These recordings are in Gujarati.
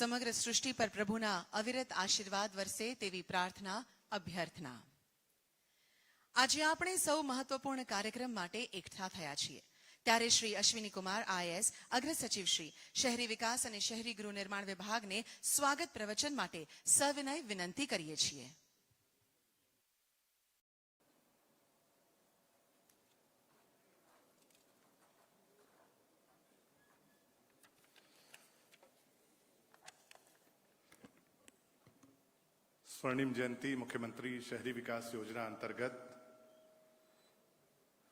સમગ્ર સૃષ્ટિ પર પ્રભુના અવિરત આશીર્વાદ વરસે તેવી પ્રાર્થના, અભ્યર્થના. આજે આપણે સૌ મહત્વપૂર્ણ કાર્યક્રમ માટે એકઠા થયા છીએ. ત્યારે શ્રી અશ્વિની કુમાર આઈએએસ, અગ્ર સચિવ શ્રી, શહેરી વિકાસ અને શહેરી ગૃહ નિર્માણ વિભાગને સ્વાગત પ્રવચન માટે સવિનય વિનંતી કરીએ છીએ. સ્વર્ણિમ જયંતિ મુખ્યમંત્રી શહેરી વિકાસ યોજના અંતર્ગત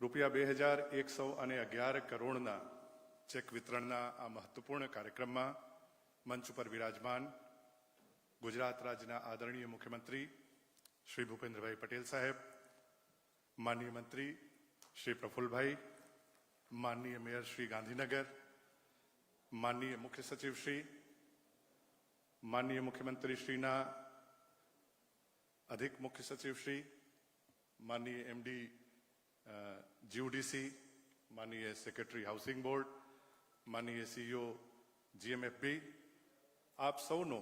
રૂપિયા 2111 કરોડના ચેક વિતરણના આ મહત્વપૂર્ણ કાર્યક્રમમાં મંચ ઉપર વિરાજમાન ગુજરાત રાજ્યના આદરણીય મુખ્યમંત્રી શ્રી ભૂપેન્દ્રભાઈ પટેલ સાહેબ, માનનીય મંત્રી શ્રી પ્રફુલ્લભાઈ, માનનીય મેયર શ્રી ગાંધીનગર, માનનીય મુખ્ય સચિવ શ્રી, માનનીય મુખ્યમંત્રી શ્રીના અધિક મુખ્ય સચિવ શ્રી, માનનીય એમડી જીયુડીસી, માનનીય સેક્રેટરી હાઉસિંગ બોર્ડ, માનનીય સીઈઓ જીએમએફબી, આપ સૌનો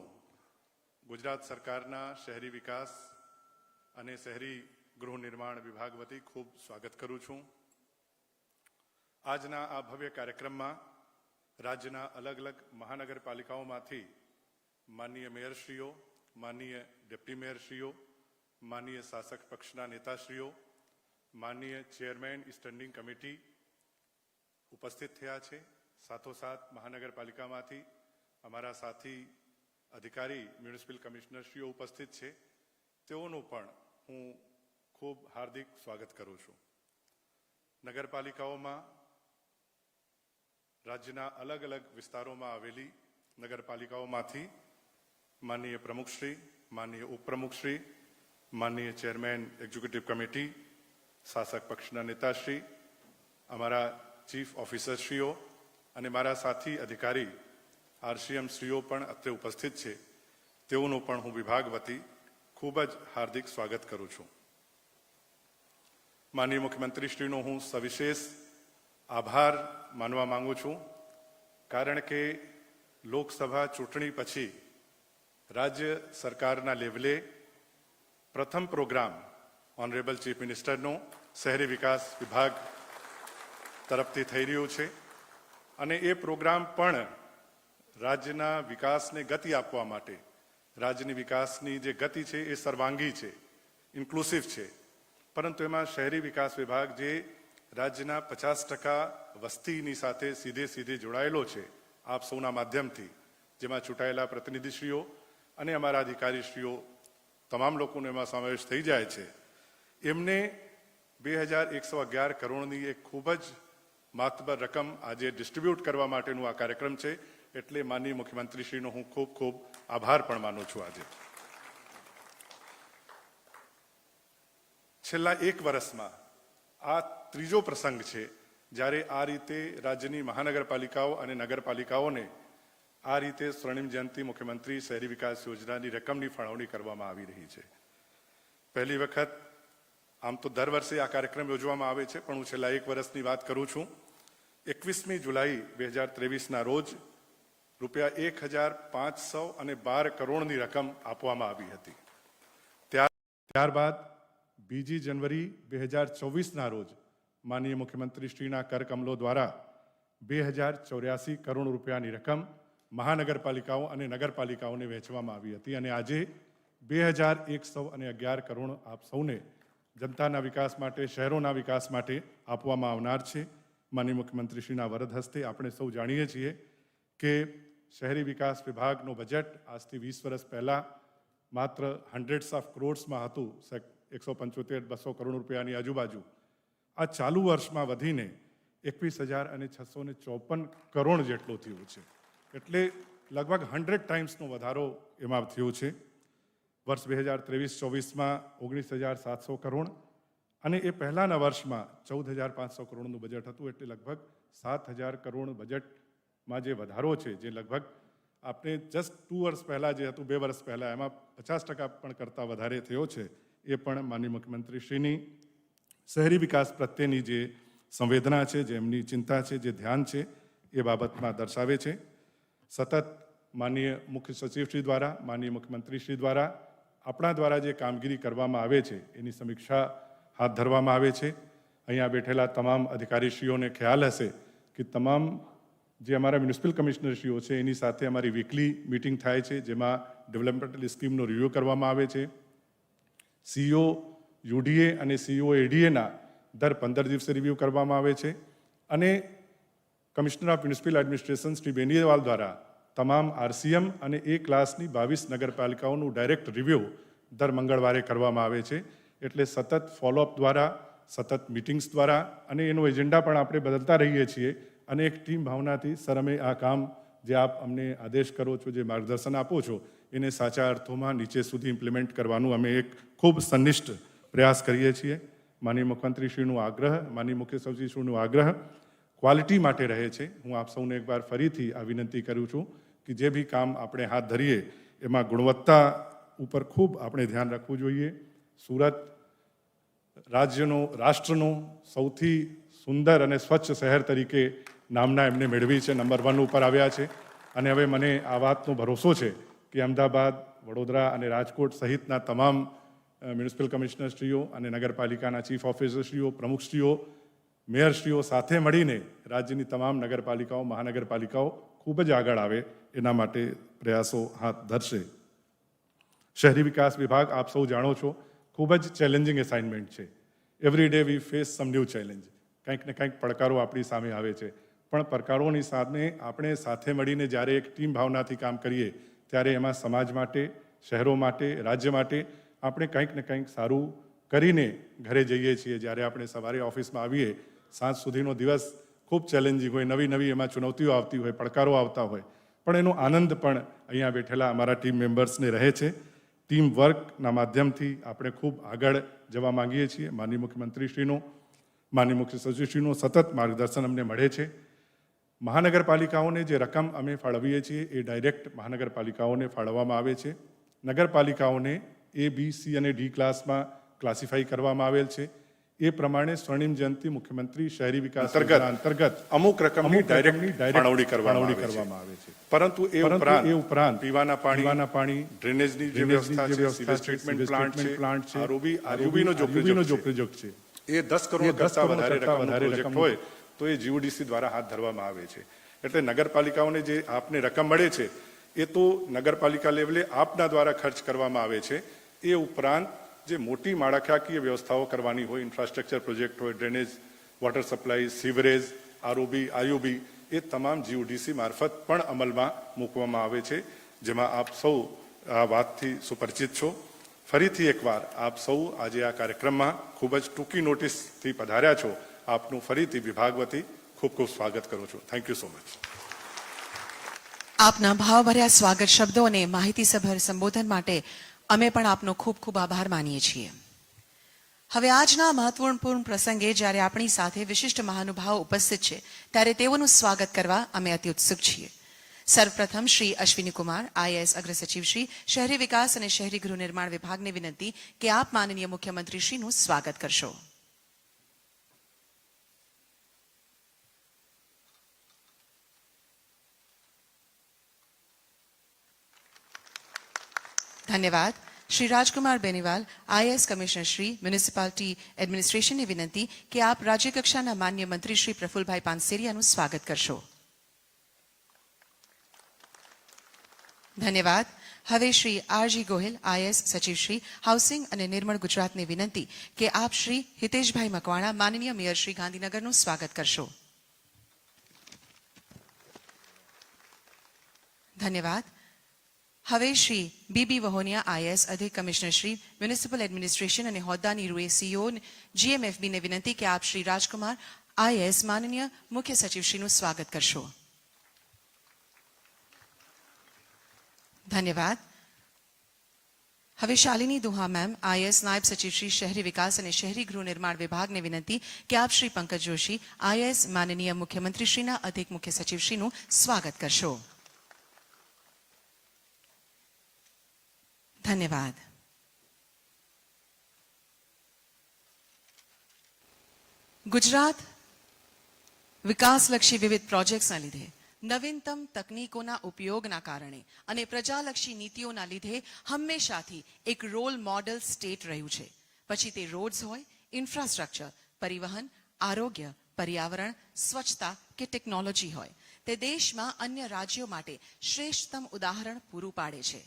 ગુજરાત સરકારના શહેરી વિકાસ અને શહેરી ગૃહ નિર્માણ વિભાગ વતી ખૂબ સ્વાગત કરું છું. આજના આ ભવ્ય કાર્યક્રમમાં રાજ્યના અલગ અલગ મહાનગરપાલિકાઓમાંથી માનનીય મેયરશ્રીઓ, માનનીય ડેપ્ટી મેયરશ્રીઓ, માનનીય શાસક પક્ષના નેતાશ્રીઓ, માનનીય ચેરમેન સ્ટેન્ડિંગ કમિટી ઉપસ્થિત થયા છે. સાથોસાથ મહાનગરપાલિકામાંથી અમારા સાથી અધિકારી મ્યુનિસિપલ કમિશનરશ્રીઓ ઉપસ્થિત છે. તેઓનું પણ હું ખૂબ હાર્દિક સ્વાગત કરું છું. નગરપાલિકાઓમાં રાજ્યના અલગ અલગ વિસ્તારોમાં આવેલી નગરપાલિકાઓમાંથી માનનીય પ્રમુખશ્રી, માનનીય ઉપપ્રમુખશ્રી, માનનીય ચેરમેન એક્ઝિક્યુટિવ કમિટી, શાસક પક્ષના નેતાશ્રી, અમારા ચીફ ઓફિસરશ્રીઓ અને મારા સાથી અધિકારી આરસીએમ શ્રીઓ પણ અત્રે ઉપસ્થિત છે. તેઓનું પણ હું વિભાગ વતી ખૂબ જ હાર્દિક સ્વાગત કરું છું. માનનીય મુખ્યમંત્રીશ્રીનો હું સવિશેષ આભાર માનવા માંગુ છું, કારણ કે લોકસભા ચૂંટણી પછી રાજ્ય સરકારના લેવલે પ્રથમ પ્રોગ્રામ ઓનરેબલ ચીફ મિનિસ્ટરનો શહેરી વિકાસ વિભાગ તરફથી થઈ રહ્યું છે અને એ પ્રોગ્રામ પણ રાજ્યના વિકાસને ગતિ આપવા માટે, રાજ્યની વિકાસની જે ગતિ છે એ સર્વાંગી છે, ઇન્ક્લુસિવ છે, પરંતુ એમાં શહેરી વિકાસ વિભાગ જે રાજ્યના 50% વસ્તીની સાથે સીધે જોડાયેલો છે આપ સૌના માધ્યમથી, જેમાં ચૂંટાયેલા પ્રતિનિધિશ્રીઓ અને અમારા અધિકારીશ્રીઓ તમામ લોકોનો એમાં સમાવેશ થઈ જાય છે. એમને 2111 કરોડની એક ખૂબ જ માતબર રકમ આજે ડિસ્ટ્રીબ્યુટ કરવા માટેનું આ કાર્યક્રમ છે. એટલે માનનીય મુખ્યમંત્રીશ્રીનો હું ખૂબ આભાર પણ માનું છું. આજે છેલ્લા 1 વર્ષમાં આ ત્રીજો પ્રસંગ છે જ્યારે આ રીતે રાજ્યની મહાનગરપાલિકાઓ અને નગરપાલિકાઓને આ રીતે સ્વર્ણિમ જયંતિ મુખ્યમંત્રી શહેરી વિકાસ યોજનાની રકમની ફાળવણી કરવામાં આવી રહી છે. પહેલી વખત, આમ તો દર વર્ષે આ કાર્યક્રમ યોજવામાં આવે છે, પણ હું છેલ્લા 1 વર્ષની વાત કરું છું. 21મી જુલાઈ 2023ના રોજ રૂપિયા 1512 કરોડની રકમ આપવામાં આવી હતી. ત્યારબાદ 2 જાન્યુઆરી 2024ના રોજ માનનીય મુખ્યમંત્રીશ્રીના કરકમલો દ્વારા 2084 કરોડ રૂપિયાની રકમ મહાનગરપાલિકાઓ અને નગરપાલિકાઓને વહેંચવામાં આવી હતી. અને આજે 2111 કરોડ આપ સૌને જનતાના વિકાસ માટે, શહેરોના વિકાસ માટે આપવામાં આવનાર છે. માનનીય મુખ્યમંત્રીશ્રીના વરદ હસ્તે આપણે સૌ જાણીએ છીએ કે શહેરી વિકાસ વિભાગનો બજેટ આજથી 20 વર્ષ પહેલાં માત્ર હન્ડ્રેડ્સ ઓફ ક્રોડ્સમાં હતું, 175-200 કરોડ રૂપિયાની આજુબાજુ. આ ચાલુ વર્ષમાં વધીને 21,654 કરોડ જેટલો થયો છે. એટલે લગભગ 100 ટાઈમ્સનો વધારો એમાં થયો છે. વર્ષ 2023-24માં 19,700 કરોડ અને એ પહેલાંના વર્ષમાં 14,500 કરોડનું બજેટ હતું. એટલે લગભગ 7,000 કરોડ બજેટમાં જે વધારો છે, જે લગભગ આપણે જસ્ટ 2 વર્ષ પહેલાં જે હતું, 2 વર્ષ પહેલાં, એમાં 50% પણ કરતાં વધારે થયો છે. એ પણ માનનીય મુખ્યમંત્રીશ્રીની શહેરી વિકાસ પ્રત્યેની જે સંવેદના છે, જે એમની ચિંતા છે, જે ધ્યાન છે, એ બાબતમાં દર્શાવે છે. સતત માનનીય મુખ્ય સચિવશ્રી દ્વારા, માનનીય મુખ્યમંત્રીશ્રી દ્વારા આપણા દ્વારા જે કામગીરી કરવામાં આવે છે એની સમીક્ષા હાથ ધરવામાં આવે છે. અહીંયા બેઠેલા તમામ અધિકારીશ્રીઓને ખ્યાલ હશે કે તમામ જે અમારા મ્યુનિસિપલ કમિશનરશ્રીઓ છે એની સાથે અમારી વીકલી મિટિંગ થાય છે, જેમાં ડેવલપમેન્ટલ સ્કીમનો રિવ્યૂ કરવામાં આવે છે. સીઈઓ યુડીએ અને સીઈઓ એડીએના દર 15 દિવસે રિવ્યૂ કરવામાં આવે છે અને commissioner of municipal administration Shri Beniwal દ્વારા તમામ આરસીએમ અને એ ક્લાસની 22 નગરપાલિકાઓનું ડાયરેક્ટ રિવ્યૂ દર મંગળવારે કરવામાં આવે છે. એટલે સતત ફોલોઅપ દ્વારા, સતત મિટિંગ્સ દ્વારા અને એનો એજન્ડા પણ આપણે બદલતા રહીએ છીએ અને એક ટીમ ભાવનાથી સર અમે આ કામ જે આપ અમને આદેશ કરો છો, જે માર્ગદર્શન આપો છો એને સાચા અર્થોમાં નીચે સુધી ઇમ્પ્લિમેન્ટ કરવાનું અમે એક ખૂબ સંનિષ્ઠ પ્રયાસ કરીએ છીએ. માનનીય મુખ્યમંત્રીશ્રીનું આગ્રહ, માનનીય મુખ્ય સચિવશ્રીનું આગ્રહ ક્વોલિટી માટે રહે છે. હું આપ સૌને એકવાર ફરીથી આ વિનંતી કરું છું કે જે બી કામ આપણે હાથ ધરીએ એમાં ગુણવત્તા ઉપર ખૂબ આપણે ધ્યાન રાખવું જોઈએ. સુરત રાજ્યનો, રાષ્ટ્રનો સૌથી સુંદર અને સ્વચ્છ શહેર તરીકે નામના એમને મેળવી છે, નંબર 1 ઉપર આવ્યા છે અને હવે મને આ વાતનો ભરોસો છે કે અમદાવાદ, વડોદરા અને રાજકોટ સહિતના તમામ મ્યુનિસિપલ કમિશનરશ્રીઓ અને નગરપાલિકાના ચીફ ઓફિસરશ્રીઓ, પ્રમુખશ્રીઓ, મેયરશ્રીઓ સાથે મળીને રાજ્યની તમામ નગરપાલિકાઓ, મહાનગરપાલિકાઓ ખૂબ જ આગળ આવે એના માટે પ્રયાસો હાથ ધરશે. શહેરી વિકાસ વિભાગ આપ સૌ જાણો છો ખૂબ જ ચેલેન્જિંગ એસાઇનમેન્ટ છે. Every day we face some new challenge. કંઈક ને કંઈક પડકારો આપણી સામે આવે છે, પણ પડકારોની સામે આપણે સાથે મળીને જ્યારે એક ટીમ ભાવનાથી કામ કરીએ ત્યારે એમાં સમાજ માટે, શહેરો માટે, રાજ્ય માટે આપણે કંઈક ને કંઈક સારું કરીને ઘરે જઈએ છીએ. જ્યારે આપણે સવારે ઓફિસમાં આવીએ, સાંજ સુધીનો દિવસ ખૂબ ચેલેન્જિંગ હોય, નવી નવી એમાં ચુનૌતીઓ આવતી હોય, પડકારો આવતા હોય, પણ એનો આનંદ પણ અહીંયા બેઠેલા અમારા ટીમ મેમ્બર્સને રહે છે. ટીમ વર્કના માધ્યમથી આપણે ખૂબ આગળ જવા માંગીએ છીએ. માનનીય મુખ્યમંત્રીશ્રીનું, માનનીય મુખ્ય સચિવશ્રીનું સતત માર્ગદર્શન અમને મળે છે. મહાનગરપાલિકાઓને જે રકમ અમે ફાળવીએ છીએ એ ડાયરેક્ટ મહાનગરપાલિકાઓને ફાળવવામાં આવે છે. નગરપાલિકાઓને A, B, C અને D ક્લાસમાં ક્લાસિફાઈ કરવામાં આવેલ છે. એ પ્રમાણે સ્વર્ણિમ જયંતિ મુખ્યમંત્રી શહેરી વિકાસ અંતર્ગત અમુક રકમની ડાયરેક્ટ ફાળવણી કરવામાં આવે છે. પરંતુ એ ઉપરાંત પીવાના પાણી, ડ્રેનેજની જે વ્યવસ્થા છે, સીવેજ ટ્રીટમેન્ટ પ્લાન્ટ છે, આરયુબીનો જો પ્રોજેક્ટ છે, એ 10 કરોડ કરતા વધારે પ્રોજેક્ટ હોય તો એ જીઓડીસી દ્વારા હાથ ધરવામાં આવે છે. એટલે નગરપાલિકાઓને જે આપને રકમ મળે છે એ તો નગરપાલિકા લેવલે આપના દ્વારા ખર્ચ કરવામાં આવે છે. એ ઉપરાંત જે મોટી માળખાકીય વ્યવસ્થાઓ કરવાની હોય, ઇન્ફ્રાસ્ટ્રક્ચર પ્રોજેક્ટ હોય, ડ્રેનેજ, વોટર સપ્લાય, સીવરેજ, આરઓબી, આઈયુબી, એ તમામ જીઓડીસી મારફત પણ અમલમાં મૂકવામાં આવે છે, જેમાં આપ સૌ આ વાતથી સુપરિચિત છો. ફરીથી એકવાર આપ સૌ આજે આ કાર્યક્રમમાં ખૂબ જ ટૂંકી નોટિસથી પધાર્યા છો. આપનું ફરીથી વિભાગ વતી ખૂબ ખૂબ સ્વાગત કરું છું. Thank you so much. આપના ભાવભર્યા સ્વાગત શબ્દો અને માહિતીસભર સંબોધન માટે અમે પણ આપનો ખૂબ ખૂબ આભાર માનીએ છીએ. હવે આજના મહત્વપૂર્ણ પ્રસંગે જ્યારે આપણી સાથે વિશિષ્ટ મહાનુભાવ ઉપસ્થિત છે ત્યારે તેઓનું સ્વાગત કરવા અમે અતિ ઉત્સુક છીએ. સર્વપ્રથમ શ્રી અશ્વિની કુમાર, આઈએએસ અગ્ર સચિવ શ્રી, શહેરી વિકાસ અને શહેરી ગૃહ નિર્માણ વિભાગને વિનંતી કે આપ માનનીય મુખ્યમંત્રીશ્રીનું સ્વાગત કરશો. ધન્યવાદ. Shri Rajkumar Beniwal, IAS commissioner Shri, municipality એડમિનિસ્ટ્રેશનને વિનંતી કે આપ રાજ્યકક્ષાના માન્ય મંત્રી શ્રી પ્રફુલભાઈ પાનસેરિયાનું સ્વાગત કરશો. ધન્યવાદ. હવે શ્રી આરજી ગોહિલ, આઈએએસ સચિવ શ્રી, હાઉસિંગ અને નિર્મળ ગુજરાતને વિનંતી કે આપ શ્રી હિતેશભાઈ મકવાણા, માનનીય મેયર શ્રી, ગાંધીનગરનું સ્વાગત કરશો. ધન્યવાદ. હવે શ્રી બીબી વહોનિયા, આઈએએસ અધિક કમિશનર શ્રી, મ્યુનિસિપલ એડમિનિસ્ટ્રેશન અને હોદ્દાની રૂએ સીઈઓ જીએમએફબીને વિનંતી કે આપ શ્રી રાજકુમાર, આઈએએસ, માનનીય મુખ્ય સચિવશ્રીનું સ્વાગત કરશો. ધન્યવાદ. હવે શાલિની દુહા મેમ, આઈએએસ નાયબ સચિવ શ્રી, શહેરી વિકાસ અને શહેરી ગૃહ નિર્માણ વિભાગને વિનંતી કે આપ શ્રી પંકજ જોશી, આઈએએસ, માનનીય મુખ્યમંત્રીશ્રીના અધિક મુખ્ય સચિવશ્રીનું સ્વાગત કરશો. ધન્યવાદ. ગુજરાત વિકાસલક્ષી વિવિધ પ્રોજેક્ટ્સના લીધે નવીનતમ તકનીકોના ઉપયોગના કારણે અને પ્રજાલક્ષી નીતિઓના લીધે હંમેશાથી એક રોલ મોડેલ સ્ટેટ રહ્યું છે. પછી તે રોડ્સ હોય, ઇન્ફ્રાસ્ટ્રક્ચર, પરિવહન, આરોગ્ય, પર્યાવરણ, સ્વચ્છતા કે ટેકનોલોજી હોય, તે દેશમાં અન્ય રાજ્યો માટે શ્રેષ્ઠતમ ઉદાહરણ પૂરું પાડે છે.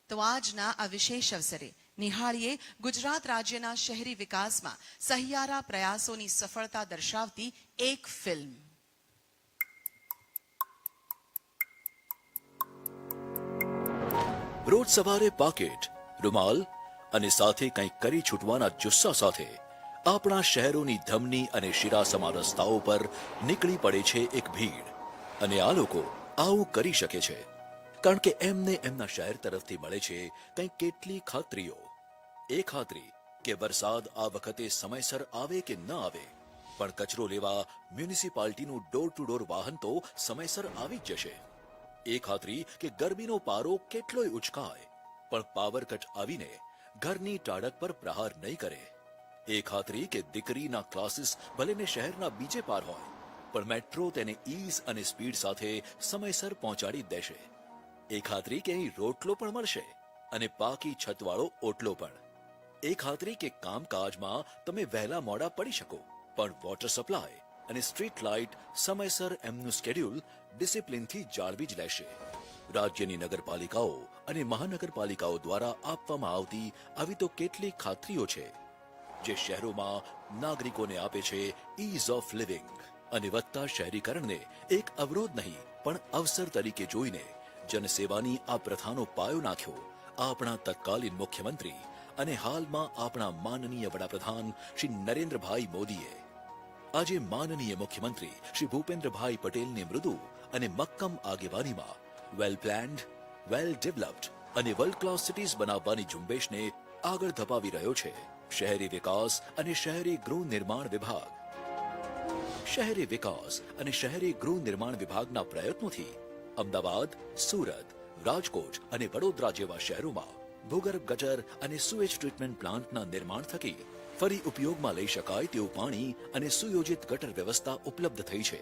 તો આજના આ વિશેષ અવસરે નિહાળીએ ગુજરાત રાજ્યના શહેરી વિકાસમાં સહિયારા પ્રયાસોની સફળતા દર્શાવતી એક ફિલ્મ. રોજ સવારે પાકેટ, રૂમાલ અને સાથે કંઈક કરી છૂટવાના જુસ્સા સાથે આપણા શહેરોની ધમની અને શિરાસમા રસ્તાઓ પર નીકળી પડે છે એક ભીડ. અને આ લોકો આવું કરી શકે છે કારણ કે એમને એમના શહેર તરફથી મળે છે કંઈક કેટલી ખાતરીઓ. એ ખાતરી કે વરસાદ આ વખતે સમયસર આવે કે ન આવે, પણ કચરો લેવા મ્યુનિસિપાલિટીનું ડોર ટુ ડોર વાહન તો સમયસર આવી જ જશે. એ ખાતરી કે ગરમીનો પારો કેટલોય ઉચકાય પણ પાવર કટ આવીને ઘરની ટાઢક પર પ્રહાર નહીં કરે. એ ખાતરી કે દીકરીના ક્લાસીસ ભલેને શહેરના બીજે પાર હોય પણ મેટ્રો તેને ઈઝ અને સ્પીડ સાથે સમયસર પહોંચાડી દેશે. એ ખાતરી કે અહીં રોટલો પણ મળશે અને પાકી છતવાળો ઓટલો પણ. એ ખાતરી કે કામકાજમાં તમે વહેલા મોડા પડી શકો પણ વોટર સપ્લાય અને સ્ટ્રીટ લાઇટ સમયસર એમનું સ્કેડ્યુલ ડિસિપ્લિનથી જાળવી જ લેશે. રાજ્યની નગરપાલિકાઓ અને મહાનગરપાલિકાઓ દ્વારા આપવામાં આવતી આવી તો કેટલી ખાતરીઓ છે જે શહેરોમાં નાગરિકોને આપે છે ઈઝ ઓફ લિવિંગ અને વધતા શહેરીકરણને એક અવરોધ નહીં પણ અવસર તરીકે જોઈને જનસેવાની આ પ્રથાનો પાયો નાખ્યો આપણા તત્કાલીન મુખ્યમંત્રી અને હાલમાં આપણા માનનીય વડાપ્રધાન શ્રી નરેન્દ્રભાઈ મોદીએ. આજે માનનીય મુખ્યમંત્રી શ્રી ભૂપેન્દ્રભાઈ પટેલની મૃદુ અને મક્કમ આગેવાનીમાં વેલ પ્લાન્ડ, વેલ ડેવલપ્ડ અને વર્લ્ડ ક્લાસ સિટીઝ બનાવવાની ઝુંબેશને આગળ ધપાવી રહ્યો છે શહેરી વિકાસ અને શહેરી ગૃહ નિર્માણ વિભાગ. શહેરી વિકાસ અને શહેરી ગૃહ નિર્માણ વિભાગના પ્રયત્નોથી અમદાવાદ, સુરત, રાજકોટ અને વડોદરા જેવા શહેરોમાં ભૂગર્ભ ગટર અને સુએજ ટ્રીટમેન્ટ પ્લાન્ટના નિર્માણ થકી ફરી ઉપયોગમાં લઈ શકાય તેવું પાણી અને સુયોજિત ગટર વ્યવસ્થા ઉપલબ્ધ થઈ છે.